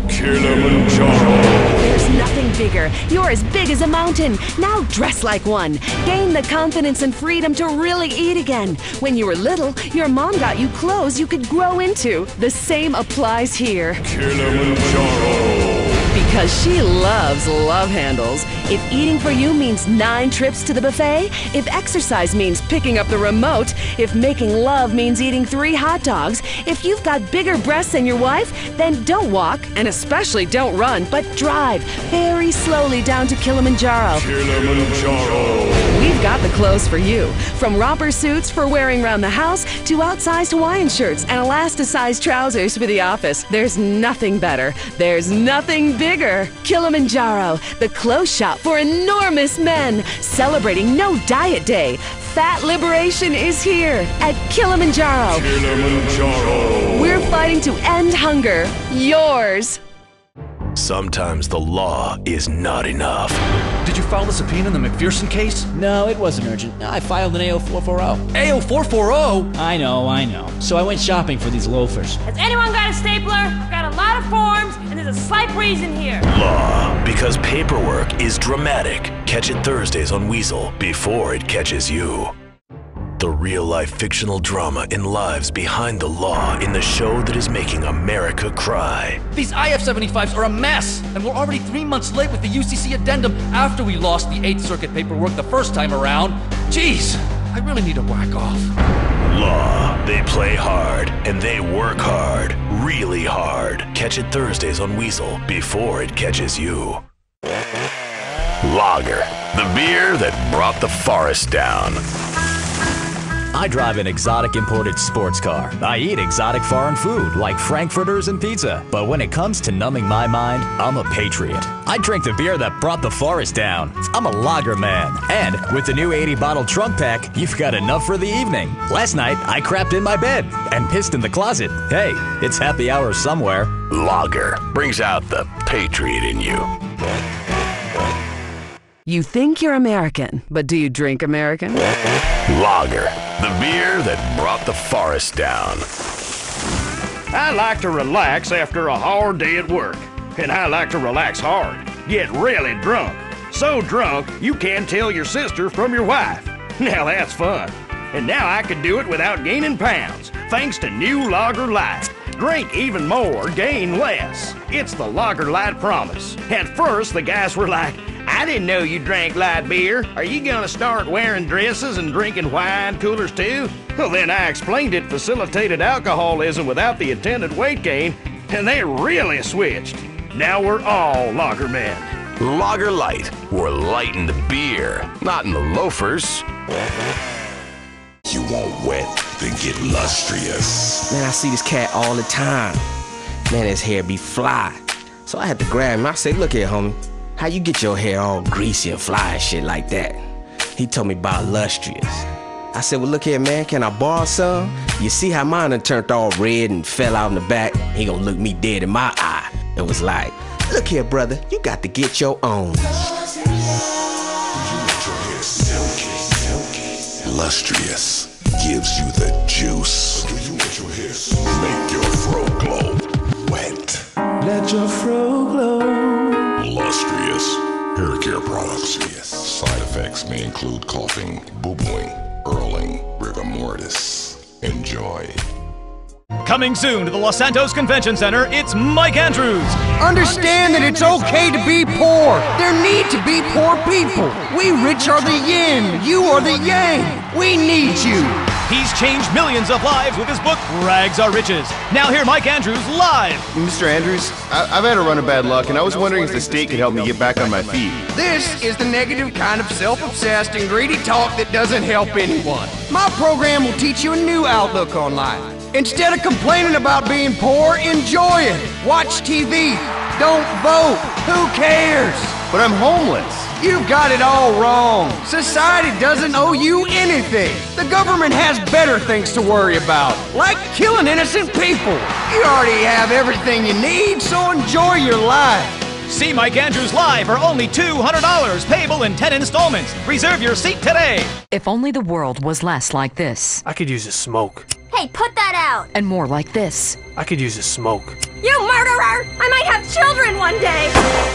[SPEAKER 10] Kilimanjaro. There's nothing bigger. You're as big as a mountain. Now dress like one. Gain the confidence and freedom to really eat again. When you were little, your mom got you clothes you could grow into. The same applies here.
[SPEAKER 29] Kilimanjaro.
[SPEAKER 10] Because she loves love handles. If eating for you means 9 trips to the buffet, if exercise means picking up the remote, if making love means eating 3 hot dogs, if you've got bigger breasts than your wife, then don't walk, and especially don't run, but drive very slowly down to Kilimanjaro.
[SPEAKER 29] Kilimanjaro.
[SPEAKER 10] We've got the clothes for you. From romper suits for wearing around the house to outsized Hawaiian shirts and elasticized trousers for the office. There's nothing better. There's nothing bigger. Kilimanjaro, the clothes shop for enormous men. Celebrating No Diet Day. Fat liberation is here at Kilimanjaro.
[SPEAKER 29] Kilimanjaro.
[SPEAKER 10] We're fighting to end hunger. Yours.
[SPEAKER 29] Sometimes the law is not enough.
[SPEAKER 3] Did you file the subpoena in the McPherson case?
[SPEAKER 6] No, it wasn't urgent. I filed an AO440.
[SPEAKER 3] AO440?
[SPEAKER 6] I know. So I went shopping for these loafers.
[SPEAKER 8] Has anyone got a stapler? I've got a lot of forms, and there's a slight breeze in here.
[SPEAKER 29] Law, because paperwork is dramatic. Catch it Thursdays on Weasel before it catches you. The real-life fictional drama in lives behind the law in the show that is making America cry.
[SPEAKER 3] These IF-75s are a mess, and we're already 3 months late with the UCC addendum after we lost the 8th Circuit paperwork the first time around. Jeez, I really need to whack off.
[SPEAKER 29] Law, they play hard, and they work hard, really hard. Catch it Thursdays on Weasel before it catches you. Lager, the beer that brought the forest down.
[SPEAKER 14] I drive an exotic imported sports car. I eat exotic foreign food like frankfurters and pizza. But when it comes to numbing my mind, I'm a patriot. I drink the beer that brought the forest down. I'm a lager man. And with the new 80-bottle trunk pack, you've got enough for the evening. Last night, I crapped in my bed and pissed in the closet. Hey, it's happy hour somewhere.
[SPEAKER 29] Lager brings out the patriot in you.
[SPEAKER 10] You think you're American, but do you drink American?
[SPEAKER 29] Lager, the beer that brought the forest down.
[SPEAKER 11] I like to relax after a hard day at work. And I like to relax hard. Get really drunk. So drunk, you can't tell your sister from your wife. Now that's fun. And now I can do it without gaining pounds, thanks to new Lager Light. Drink even more, gain less. It's the Lager Light promise. At first, the guys were like, I didn't know you drank light beer. Are you gonna start wearing dresses and drinking wine coolers too? Well, then I explained it facilitated alcoholism without the attendant weight gain, and they really switched. Now we're all lager men.
[SPEAKER 29] Lager Light. We're light in the beer, not in the loafers. You want wet, then get lustrous.
[SPEAKER 16] Man, I see this cat all the time. Man, his hair be fly. So I had to grab him. I said, look here, homie. How you get your hair all greasy and fly and shit like that? He told me about lustrous. I said, well, look here, man, can I borrow some? You see how mine done turned all red and fell out in the back? He gonna look me dead in my eye and was like, look here, brother, you got to get your own.
[SPEAKER 29] Lustrous gives you the juice. Make your fro glow wet.
[SPEAKER 18] Let your fro glow.
[SPEAKER 29] Lustrous hair care products. Side effects may include coughing, boo-booing, earling, rigor mortis. Enjoy.
[SPEAKER 20] Coming soon to the Los Santos Convention Center, it's Mike Andrews.
[SPEAKER 7] Understand that it's okay to be poor. There need to be poor people. We rich are the yin, you are the yang. We need you.
[SPEAKER 20] He's changed millions of lives with his book, Rags Are Riches. Now hear Mike Andrews live.
[SPEAKER 22] Mr. Andrews, I've had a run of bad luck, and I was wondering if the state could help me get back on my feet.
[SPEAKER 7] This is the negative kind of self-obsessed and greedy talk that doesn't help anyone. My program will teach you a new outlook on life. Instead of complaining about being poor, enjoy it. Watch TV, Don't vote! Who cares?
[SPEAKER 22] But I'm homeless.
[SPEAKER 7] You've got it all wrong. Society doesn't owe you anything. The government has better things to worry about, like killing innocent people. You already have everything you need, so enjoy your life.
[SPEAKER 20] See Mike Andrews live for only $200, payable in 10 installments. Reserve your seat today.
[SPEAKER 21] If only the world was less like this.
[SPEAKER 5] I could use a smoke.
[SPEAKER 1] Hey, put that out!
[SPEAKER 21] And more like this.
[SPEAKER 5] I could use a smoke.
[SPEAKER 1] You murderer! I might have children one day!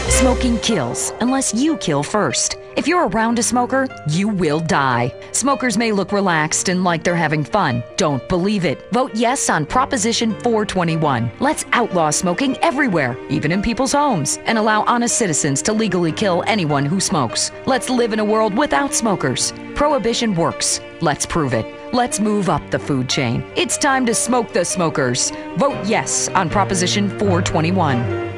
[SPEAKER 21] Smoking kills, unless you kill first. If you're around a smoker, you will die. Smokers may look relaxed and like they're having fun. Don't believe it. Vote yes on Proposition 421. Let's outlaw smoking everywhere, even in people's homes, and allow honest citizens to legally kill anyone who smokes. Let's live in a world without smokers. Prohibition works. Let's prove it. Let's move up the food chain. It's time to smoke the smokers. Vote yes on Proposition 421.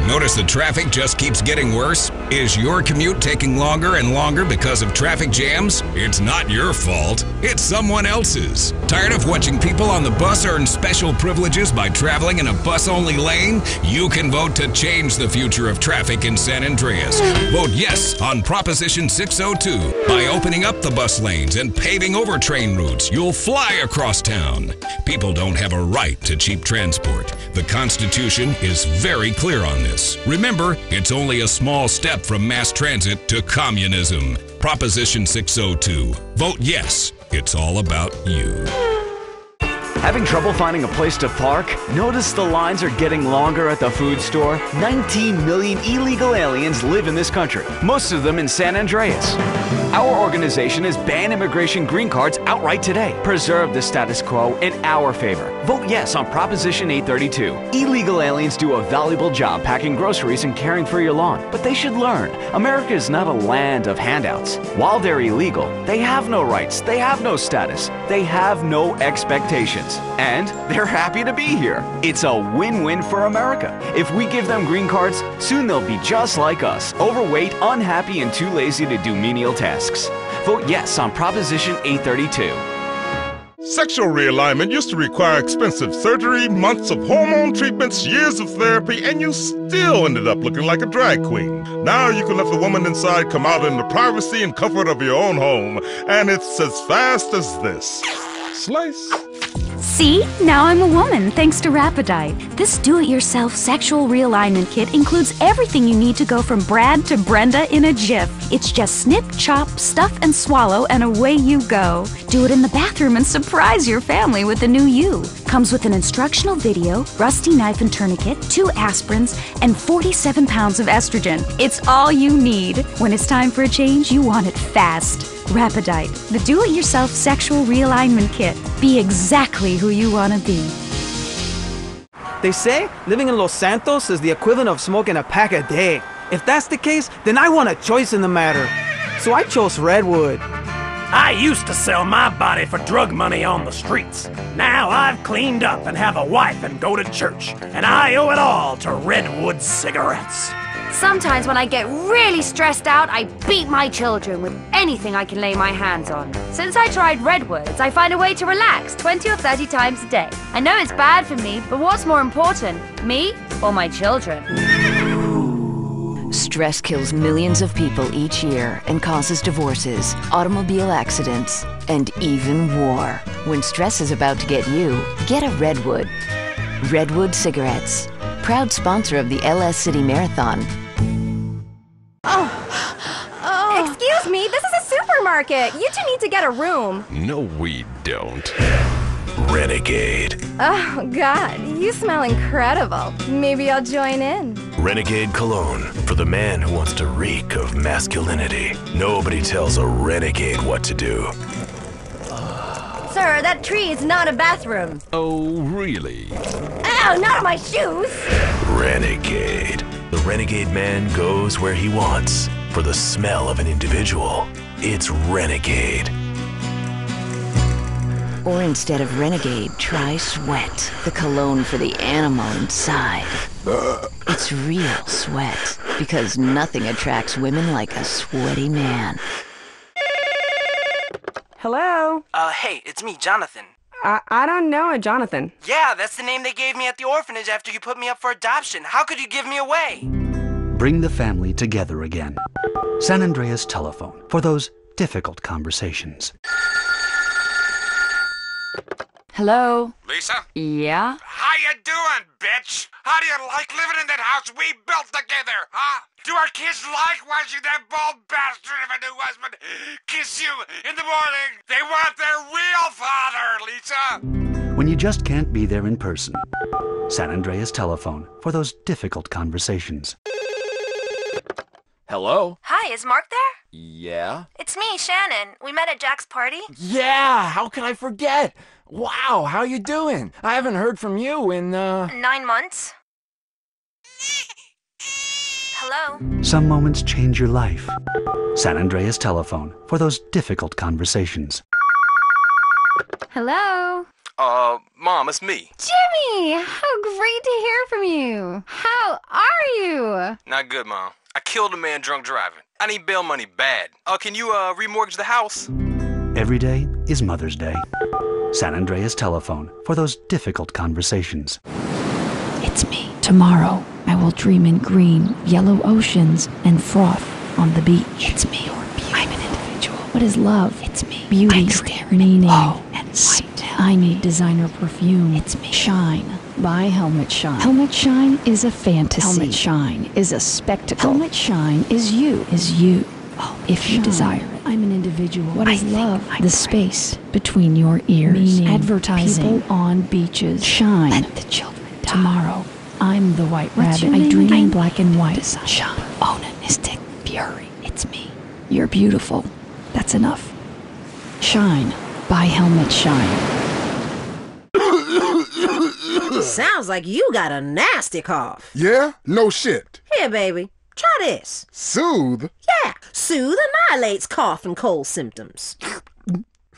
[SPEAKER 12] Notice the traffic just keeps getting worse? Is your commute taking longer and longer because of traffic jams? It's not your fault. It's someone else's. Tired of watching people on the bus earn special privileges by traveling in a bus-only lane? You can vote to change the future of traffic in San Andreas. Vote yes on Proposition 602. By opening up the bus lanes and paving over train routes, you'll fly across town. People don't have a right to cheap transport. The Constitution is very clear on this. Remember, it's only a small step from mass transit to communism. Proposition 602. Vote yes. It's all about you.
[SPEAKER 15] Having trouble finding a place to park? Notice the lines are getting longer at the food store? 19 million illegal aliens live in this country, most of them in San Andreas. Our organization has banned immigration green cards outright today. Preserve the status quo in our favor. Vote yes on Proposition 832. Illegal aliens do a valuable job packing groceries and caring for your lawn, but they should learn America is not a land of handouts. While they're illegal, they have no rights, they have no status, they have no expectations, and they're happy to be here. It's a win-win for America. If we give them green cards, soon they'll be just like us, overweight, unhappy, and too lazy to do menial tasks. Vote yes on Proposition 832.
[SPEAKER 17] Sexual realignment used to require expensive surgery, months of hormone treatments, years of therapy, and you still ended up looking like a drag queen. Now you can let the woman inside come out in the privacy and comfort of your own home, and it's as fast as this. Slice.
[SPEAKER 23] See? Now I'm a woman, thanks to Rapidite. This do-it-yourself sexual realignment kit includes everything you need to go from Brad to Brenda in a jiff. It's just snip, chop, stuff, and swallow, and away you go. Do it in the bathroom and surprise your family with the new you. Comes with an instructional video, rusty knife and tourniquet, 2 aspirins, and 47 pounds of estrogen. It's all you need. When it's time for a change, you want it fast. Rapidite, the do-it-yourself sexual realignment kit. Be exactly who you want to be.
[SPEAKER 24] They say living in Los Santos is the equivalent of smoking a pack a day. If that's the case, then I want a choice in the matter. So I chose Redwood.
[SPEAKER 5] I used to sell my body for drug money on the streets. Now I've cleaned up and have a wife and go to church. And I owe it all to Redwood cigarettes.
[SPEAKER 8] Sometimes when I get really stressed out, I beat my children with anything I can lay my hands on. Since I tried Redwoods, I find a way to relax 20 or 30 times a day. I know it's bad for me, but what's more important, me or my children?
[SPEAKER 21] Stress kills millions of people each year and causes divorces, automobile accidents, and even war. When stress is about to get you, get a Redwood. Redwood cigarettes. Proud sponsor of the LS City Marathon.
[SPEAKER 1] Excuse me, this is a supermarket. You two need to get a room.
[SPEAKER 19] No, we don't. Renegade.
[SPEAKER 1] Oh, God, you smell incredible. Maybe I'll join in.
[SPEAKER 19] Renegade Cologne. For the man who wants to reek of masculinity. Nobody tells a renegade what to do.
[SPEAKER 1] Sir, that tree is not a bathroom.
[SPEAKER 19] Oh, really?
[SPEAKER 1] Ow, not on my shoes!
[SPEAKER 19] Renegade. The renegade man goes where he wants. For the smell of an individual, it's Renegade.
[SPEAKER 21] Or instead of Renegade, try Sweat, the cologne for the animal inside. It's real sweat, because nothing attracts women like a sweaty man.
[SPEAKER 24] Hello?
[SPEAKER 25] Hey, it's me, Jonathan.
[SPEAKER 2] I don't know a Jonathan.
[SPEAKER 4] Yeah, that's the name they gave me at the orphanage after you put me up for adoption. How could you give me away?
[SPEAKER 6] Bring the family together again. San Andreas telephone for those difficult conversations.
[SPEAKER 8] Hello?
[SPEAKER 9] Lisa?
[SPEAKER 8] Yeah?
[SPEAKER 9] How you doing, bitch? How do you like living in that house we built together, huh? Do our kids like watching that bald bastard of a new husband kiss you in the morning? They want their real father, Lisa!
[SPEAKER 6] When you just can't be there in person. San Andreas telephone for those difficult conversations.
[SPEAKER 13] Hello?
[SPEAKER 25] Hi, is Mark there?
[SPEAKER 13] Yeah?
[SPEAKER 25] It's me, Shannon. We met at Jack's party.
[SPEAKER 13] Yeah, how can I forget? Wow, how you doing? I haven't heard from you in,
[SPEAKER 25] 9 months. Hello?
[SPEAKER 6] Some moments change your life. San Andreas telephone for those difficult conversations.
[SPEAKER 21] Hello?
[SPEAKER 26] Mom, it's me.
[SPEAKER 21] Jimmy! How great to hear from you. How are you?
[SPEAKER 26] Not good, Mom. I killed a man drunk driving. I need bail money bad. Can you, remortgage the house?
[SPEAKER 6] Every day is Mother's Day. San Andreas telephone for those difficult conversations.
[SPEAKER 23] It's me. Tomorrow, I will dream in green, yellow oceans and froth on the beach. It's me. I'm an individual. What is love? It's me. Beauty, meaning, and smile. I need designer perfume. It's me. Shine. Buy Helmet Shine. Helmet Shine is a fantasy. Helmet Shine is a spectacle. Helmet Shine is you. If you desire it. I'm an individual. What is love? The space between your ears. Meaning, advertising. People on beaches. Shine. Let the children die. Tomorrow, I'm the white rabbit. I dream in black and white. Shine. Onanistic fury. It's me. You're beautiful. That's enough. Shine. Buy Helmet Shine.
[SPEAKER 27] Sounds like you got a nasty cough.
[SPEAKER 28] Yeah? No shit.
[SPEAKER 27] Here, baby. Try this.
[SPEAKER 28] Soothe?
[SPEAKER 27] Yeah. Soothe annihilates cough and cold symptoms.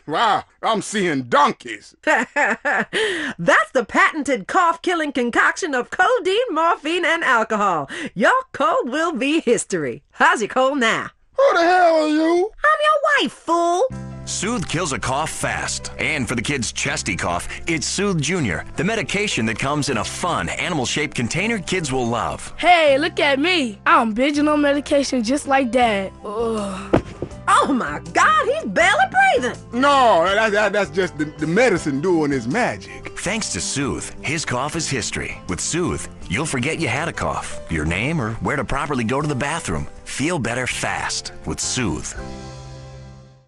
[SPEAKER 28] Wow, I'm seeing donkeys.
[SPEAKER 27] That's the patented cough-killing concoction of codeine, morphine, and alcohol. Your cold will be history. How's your cold now?
[SPEAKER 28] Who the hell are you?
[SPEAKER 27] I'm your wife, fool.
[SPEAKER 14] Soothe kills a cough fast. And for the kids' chesty cough, it's Soothe Junior, the medication that comes in a fun, animal-shaped container kids will love.
[SPEAKER 29] Hey, look at me. I'm binging on medication just like Dad. Ugh.
[SPEAKER 27] Oh my God, he's barely breathing.
[SPEAKER 28] No, that's just the medicine doing its magic.
[SPEAKER 14] Thanks to Soothe, his cough is history. With Soothe, you'll forget you had a cough, your name, or where to properly go to the bathroom. Feel better fast with Soothe.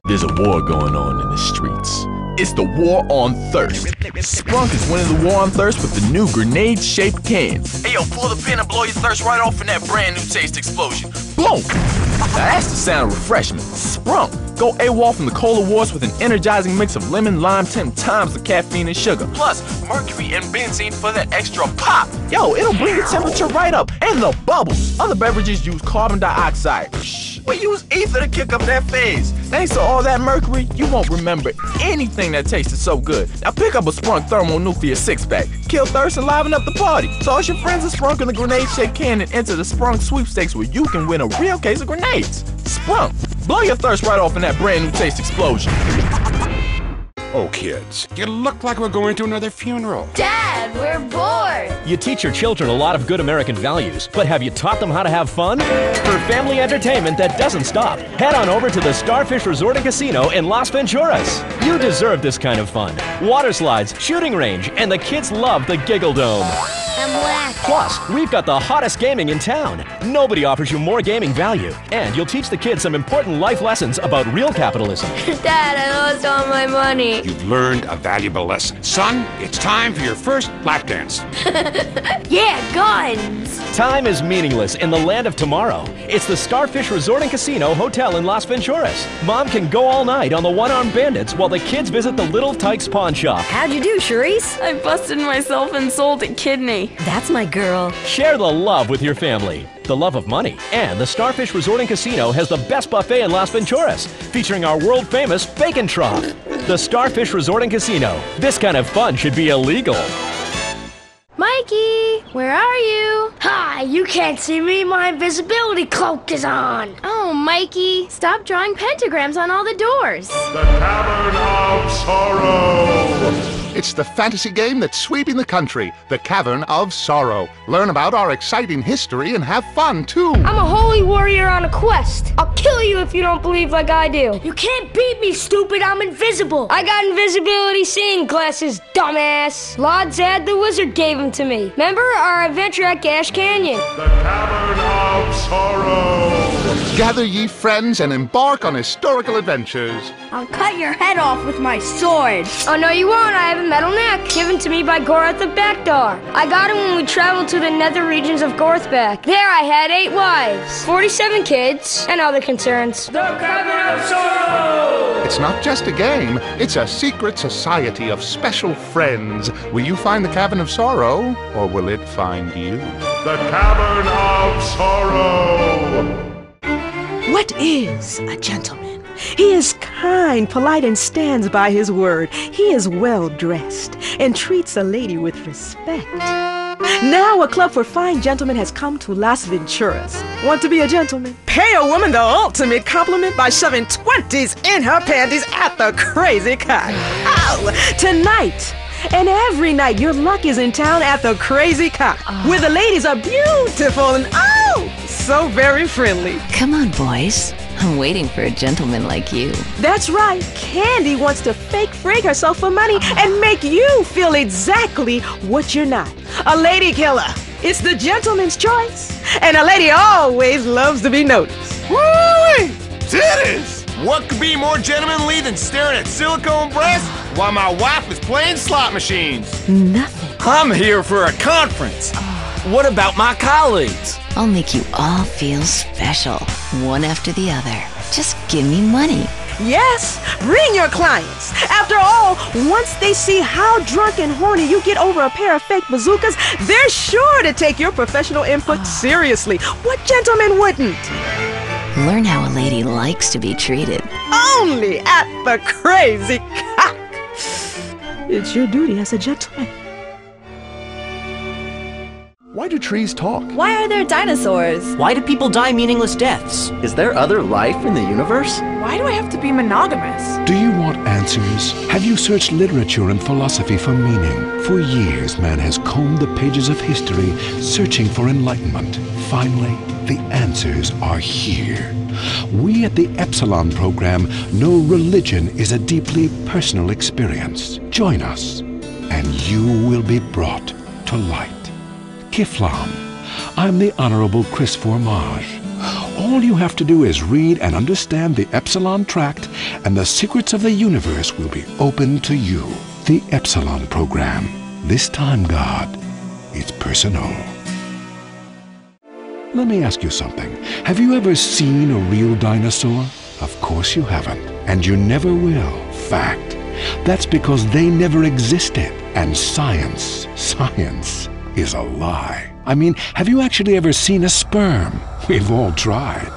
[SPEAKER 30] There's a war going on in the streets. It's the war on thirst. Sprunk is winning the war on thirst with the new grenade-shaped cans.
[SPEAKER 4] Hey, yo, pull the pin and blow your thirst right off in that brand new taste explosion.
[SPEAKER 30] Boom! Now that's the sound of refreshment. Sprunk. Go AWOL from the cola wars with an energizing mix of lemon, lime, 10 times the caffeine and sugar.
[SPEAKER 4] Plus, mercury and benzene for that extra pop.
[SPEAKER 30] Yo, it'll bring the temperature right up and the bubbles. Other beverages use carbon dioxide.
[SPEAKER 4] We use ether to kick up that phase.
[SPEAKER 30] Thanks to all that mercury, you won't remember anything that tasted so good. Now pick up a Sprunk Thermonuclear 6-pack. Kill thirst and liven up the party. Toss your friends a Sprunk in the grenade-shaped can and enter the Sprunk sweepstakes where you can win a real case of grenades. Sprunk. Blow your thirst right off in that brand new taste explosion.
[SPEAKER 28] Oh, kids, you look like we're going to another funeral.
[SPEAKER 21] Dad, we're bored.
[SPEAKER 31] You teach your children a lot of good American values, but have you taught them how to have fun? For family entertainment that doesn't stop, head on over to the Starfish Resort and Casino in Las Venturas. You deserve this kind of fun. Water slides, shooting range, and the kids love the Giggle Dome.
[SPEAKER 21] I'm whack.
[SPEAKER 31] Plus, we've got the hottest gaming in town. Nobody offers you more gaming value. And you'll teach the kids some important life lessons about real capitalism.
[SPEAKER 21] Dad, I lost all my money.
[SPEAKER 28] You've learned a valuable lesson. Son, it's time for your first lap dance.
[SPEAKER 21] Yeah, guns.
[SPEAKER 31] Time is meaningless in the land of tomorrow. It's the Starfish Resort and Casino Hotel in Las Venturas. Mom can go all night on the one-armed bandits while the kids visit the Little Tykes pawn shop.
[SPEAKER 23] How'd you do, Charisse?
[SPEAKER 29] I busted myself and sold a kidney.
[SPEAKER 23] That's my girl.
[SPEAKER 31] Share the love with your family, the love of money. And the Starfish Resort and Casino has the best buffet in Las Venturas, featuring our world-famous bacon trough. The Starfish Resort and Casino. This kind of fun should be illegal.
[SPEAKER 21] Mikey, where are you?
[SPEAKER 29] Hi, you can't see me. My invisibility cloak is on.
[SPEAKER 21] Oh, Mikey, stop drawing pentagrams on all the doors.
[SPEAKER 17] The Tavern of Sorrow.
[SPEAKER 3] It's the fantasy game that's sweeping the country, The Cavern of Sorrow. Learn about our exciting history and have fun, too.
[SPEAKER 5] I'm a holy warrior on a quest. I'll kill you if you don't believe like I do. You can't beat me, stupid. I'm invisible. I got invisibility seeing glasses, dumbass. Lord Zad the Wizard gave them to me. Remember our adventure at Gash Canyon?
[SPEAKER 3] The Cavern of Sorrow. Gather ye friends and embark on historical adventures.
[SPEAKER 5] I'll cut your head off with my sword. Oh, no, you won't. I have a metal neck given to me by Gorath of Backdar. I got it when we traveled to the nether regions of Gorthbeck. There I had 8 wives, 47 kids, and other concerns. The Cavern of Sorrow!
[SPEAKER 3] It's not just a game, it's a secret society of special friends. Will you find the Cavern of Sorrow, or will it find you? The Cavern of Sorrow!
[SPEAKER 27] What is a gentleman? He is kind, polite, and stands by his word. He is well-dressed and treats a lady with respect. Now a club for fine gentlemen has come to Las Venturas. Want to be a gentleman? Pay a woman the ultimate compliment by shoving 20s in her panties at the Crazy Cock. Oh, tonight and every night your luck is in town at the Crazy Cock, where the ladies are beautiful and so very friendly.
[SPEAKER 21] Come on, boys. I'm waiting for a gentleman like you.
[SPEAKER 27] That's right. Candy wants to fake frig herself for money and make you feel exactly what you're not. A lady killer. It's the gentleman's choice. And a lady always loves to be noticed.
[SPEAKER 30] Woo! Titties! What could be more gentlemanly than staring at silicone breasts while my wife is playing slot machines?
[SPEAKER 27] Nothing.
[SPEAKER 30] I'm here for a conference. What about my colleagues?
[SPEAKER 21] I'll make you all feel special, one after the other. Just give me money.
[SPEAKER 27] Yes, bring your clients. After all, once they see how drunk and horny you get over a pair of fake bazookas, they're sure to take your professional input seriously. What gentleman wouldn't?
[SPEAKER 21] Learn how a lady likes to be treated.
[SPEAKER 27] Only at the Crazy Cock. It's your duty as a gentleman.
[SPEAKER 7] Why do trees talk?
[SPEAKER 1] Why are there dinosaurs?
[SPEAKER 10] Why do people die meaningless deaths?
[SPEAKER 11] Is there other life in the universe?
[SPEAKER 2] Why do I have to be monogamous?
[SPEAKER 28] Do you want answers? Have you searched literature and philosophy for meaning? For years, man has combed the pages of history, searching for enlightenment. Finally, the answers are here. We at the Epsilon program know religion is a deeply personal experience. Join us, and you will be brought to light. Kiflam. I'm the Honorable Chris Formage. All you have to do is read and understand the Epsilon Tract, and the secrets of the universe will be open to you. The Epsilon program. This time, God, it's personal. Let me ask you something. Have you ever seen a real dinosaur? Of course you haven't, and you never will. Fact. That's because they never existed, and science is a lie. I mean, have you actually ever seen a sperm? We've all tried.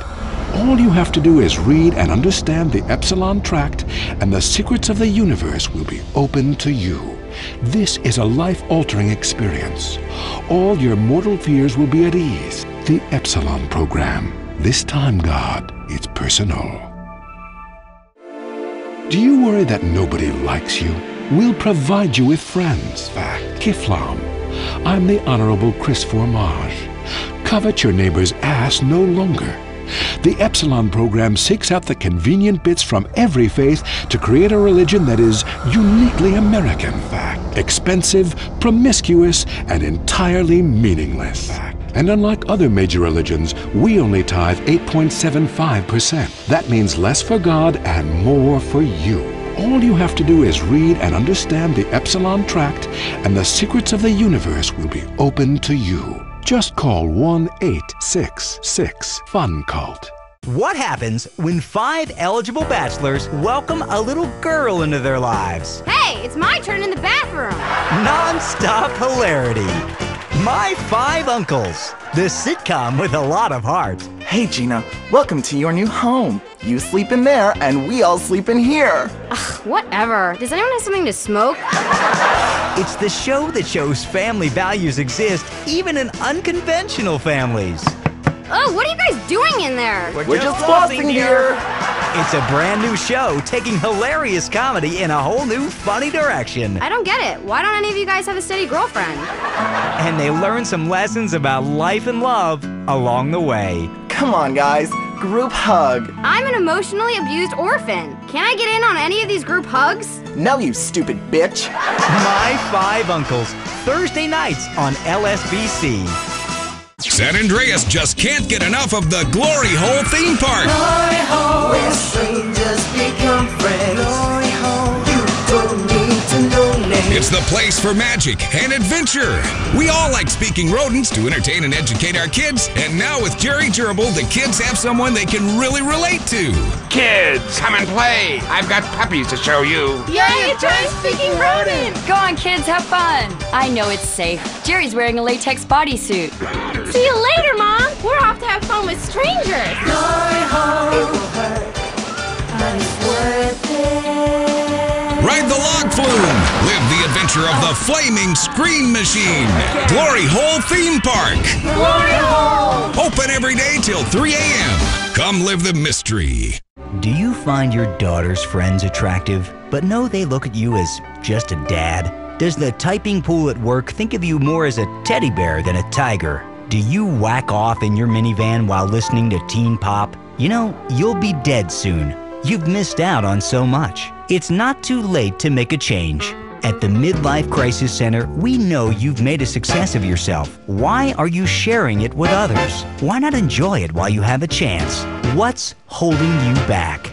[SPEAKER 28] All you have to do is read and understand the Epsilon Tract, and the secrets of the universe will be open to you. This is a life-altering experience. All your mortal fears will be at ease. The Epsilon program. This time, God, it's personal. Do you worry that nobody likes you? We'll provide you with friends. Fact. Kiflam. I'm the Honorable Chris Formage. Covet your neighbor's ass no longer. The Epsilon program seeks out the convenient bits from every faith to create a religion that is uniquely American. Fact. Expensive, promiscuous, and entirely meaningless. Fact. And unlike other major religions, we only tithe 8.75%. That means less for God and more for you. All you have to do is read and understand the Epsilon Tract, and the secrets of the universe will be open to you. Just call 1-866-FUN-CULT.
[SPEAKER 12] What happens when 5 eligible bachelors welcome a little girl into their lives?
[SPEAKER 1] Hey, it's my turn in the bathroom.
[SPEAKER 12] Non-stop hilarity. My 5 Uncles, the sitcom with a lot of heart.
[SPEAKER 15] Hey, Gina, welcome to your new home. You sleep in there, and we all sleep in here.
[SPEAKER 1] Ugh, whatever. Does anyone have something to smoke?
[SPEAKER 12] It's the show that shows family values exist even in unconventional families.
[SPEAKER 1] Oh, what are you guys doing in there?
[SPEAKER 15] We're just flossing here.
[SPEAKER 12] It's a brand new show taking hilarious comedy in a whole new funny direction.
[SPEAKER 1] I don't get it. Why don't any of you guys have a steady girlfriend?
[SPEAKER 12] And they learn some lessons about life and love along the way.
[SPEAKER 15] Come on, guys. Group hug.
[SPEAKER 1] I'm an emotionally abused orphan. Can I get in on any of these group hugs?
[SPEAKER 15] No, you stupid bitch.
[SPEAKER 12] My Five Uncles, Thursday nights on LSBC.
[SPEAKER 29] San Andreas just can't get enough of the Glory Hole theme park.
[SPEAKER 8] Glory Hole, where strangers become friends. Glory Hole, you don't need to know names.
[SPEAKER 29] It's the place for magic and adventure. We all like speaking rodents to entertain and educate our kids, and now with Jerry Gerbil, the kids have someone they can really relate to.
[SPEAKER 3] Kids, come and play. I've got puppies to show you.
[SPEAKER 9] Yay, try speaking rodent!
[SPEAKER 13] Go on, kids, have fun. I know it's safe. Jerry's wearing a latex bodysuit.
[SPEAKER 9] See you later, Mom. We're off to have fun with strangers.
[SPEAKER 8] Glory Hole, it will hurt, but it's worth it.
[SPEAKER 29] Ride the log flume. Live the adventure of the flaming screen machine. Glory Hole Theme Park.
[SPEAKER 8] Glory Hole.
[SPEAKER 29] Open every day till 3 a.m. Come live the mystery.
[SPEAKER 12] Do you find your daughter's friends attractive, but know they look at you as just a dad? Does the typing pool at work think of you more as a teddy bear than a tiger? Do you whack off in your minivan while listening to teen pop? You know, you'll be dead soon. You've missed out on so much. It's not too late to make a change. At the Midlife Crisis Center, we know you've made a success of yourself. Why are you sharing it with others? Why not enjoy it while you have a chance? What's holding you back?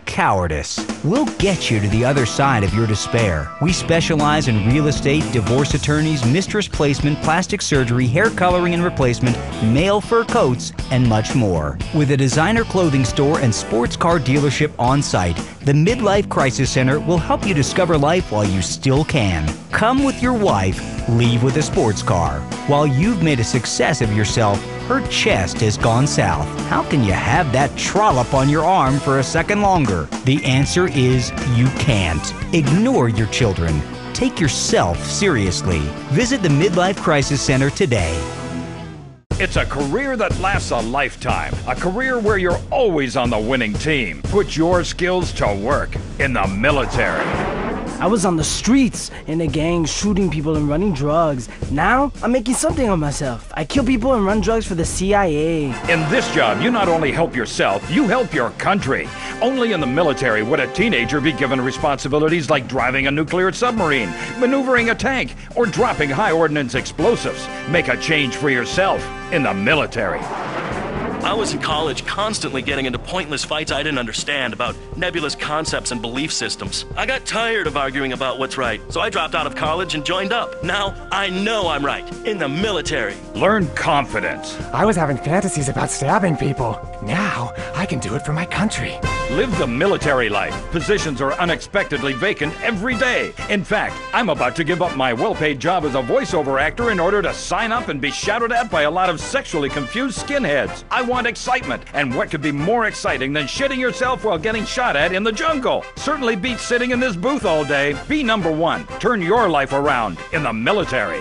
[SPEAKER 12] Cowardice. We'll get you to the other side of your despair. We specialize in real estate, divorce attorneys, mistress placement, plastic surgery, hair coloring and replacement, male fur coats, and much more. With a designer clothing store and sports car dealership on site, the Midlife Crisis Center will help you discover life while you still can. Come with your wife, leave with a sports car. While you've made a success of yourself, her chest has gone south. How can you have that trollop on your arm for a second longer? The answer is you can't. Ignore your children. Take yourself seriously. Visit the Midlife Crisis Center today.
[SPEAKER 16] It's a career that lasts a lifetime. A career where you're always on the winning team. Put your skills to work in the military.
[SPEAKER 18] I was on the streets, in a gang, shooting people and running drugs. Now, I'm making something of myself. I kill people and run drugs for the CIA.
[SPEAKER 16] In this job, you not only help yourself, you help your country. Only in the military would a teenager be given responsibilities like driving a nuclear submarine, maneuvering a tank, or dropping high ordnance explosives. Make a change for yourself in the military.
[SPEAKER 19] I was in college constantly getting into pointless fights I didn't understand about nebulous concepts and belief systems. I got tired of arguing about what's right, so I dropped out of college and joined up. Now I know I'm right in the military.
[SPEAKER 16] Learn confidence.
[SPEAKER 20] I was having fantasies about stabbing people. Now I can do it for my country.
[SPEAKER 16] Live the military life. Positions are unexpectedly vacant every day. In fact, I'm about to give up my well-paid job as a voiceover actor in order to sign up and be shouted at by a lot of sexually confused skinheads. I want excitement, and what could be more exciting than shitting yourself while getting shot at in the jungle? Certainly beats sitting in this booth all day. Be number one. Turn your life around in the military.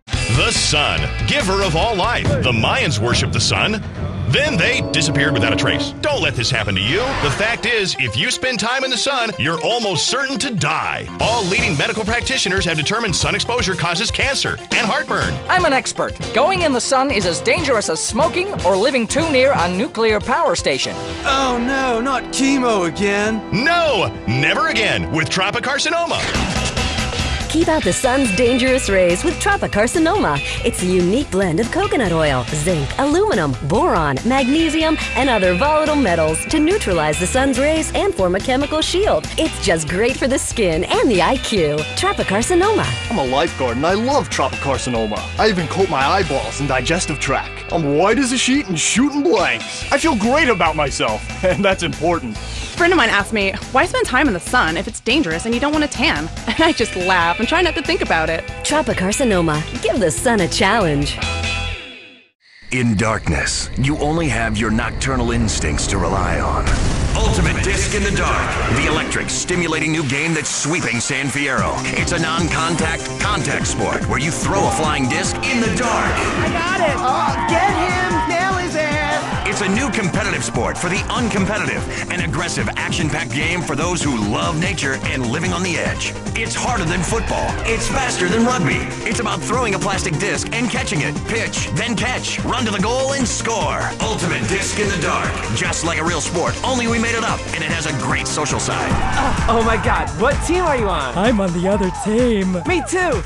[SPEAKER 22] The sun, giver of all life. The Mayans worshiped the sun. Then they disappeared without a trace. Don't let this happen to you. The fact is, if you spend time in the sun, you're almost certain to die. All leading medical practitioners have determined sun exposure causes cancer and heartburn.
[SPEAKER 24] I'm an expert. Going in the sun is as dangerous as smoking or living too near a nuclear power station.
[SPEAKER 25] Oh no, not chemo again.
[SPEAKER 22] No, never again with tropicarcinoma.
[SPEAKER 26] Keep out the sun's dangerous rays with tropicarcinoma. It's a unique blend of coconut oil, zinc, aluminum, boron, magnesium, and other volatile metals to neutralize the sun's rays and form a chemical shield. It's just great for the skin and the IQ. Tropicarcinoma.
[SPEAKER 7] I'm a lifeguard and I love tropicarcinoma. I even coat my eyeballs and digestive tract. I'm white as a sheet and shooting blanks. I feel great about myself, and that's important.
[SPEAKER 2] A friend of mine asked me, why spend time in the sun if it's dangerous and you don't want to tan? And I just laugh and try not to think about it.
[SPEAKER 26] Tropicarcinoma. Give the sun a challenge.
[SPEAKER 29] In darkness, you only have your nocturnal instincts to rely on. Ultimate Disc in the Dark, the electric, stimulating new game that's sweeping San Fierro. It's a non-contact, contact sport where you throw a flying disc in the dark.
[SPEAKER 8] I got it! Oh, get him! Nail his ass!
[SPEAKER 29] It's
[SPEAKER 4] It's a new competitive sport for the uncompetitive, an aggressive, action-packed game for those who love nature and living on the edge. It's harder than football. It's faster than rugby. It's about throwing a plastic disc and catching it. Pitch, then catch, run to the goal and score. Ultimate disc in the dark. Just like a real sport, only we made it up, and it has a great social side.
[SPEAKER 5] Oh my god, what team are you on?
[SPEAKER 18] I'm on the other team.
[SPEAKER 5] Me too.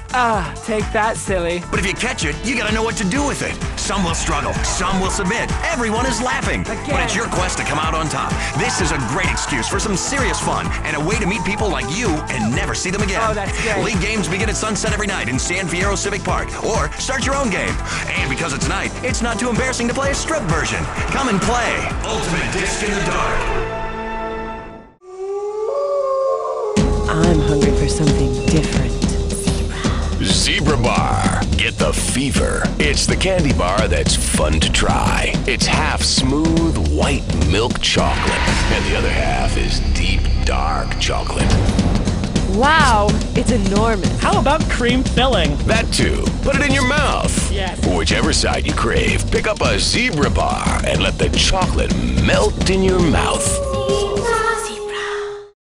[SPEAKER 5] Take that, silly.
[SPEAKER 4] But if you catch it, you gotta know what to do with it. Some will struggle, some will submit. Everyone is laughing.
[SPEAKER 5] Again.
[SPEAKER 4] But it's your quest to come out on top. This is a great excuse for some serious fun and a way to meet people like you and never see them again.
[SPEAKER 5] Oh, that's great.
[SPEAKER 4] League games begin at sunset every night in San Fierro Civic Park. Or start your own game. And because it's night, it's not too embarrassing to play a strip version. Come and play Ultimate Disc in the Dark.
[SPEAKER 6] I'm hungry for something different.
[SPEAKER 29] Zebra Bar. Get the fever. It's the candy bar that's fun to try. It's half smooth white milk chocolate, and the other half is deep dark chocolate.
[SPEAKER 6] Wow, it's enormous.
[SPEAKER 10] How about cream filling?
[SPEAKER 29] That too. Put it in your mouth.
[SPEAKER 10] Yes.
[SPEAKER 29] Whichever side you crave, pick up a Zebra Bar and let the chocolate melt in your mouth.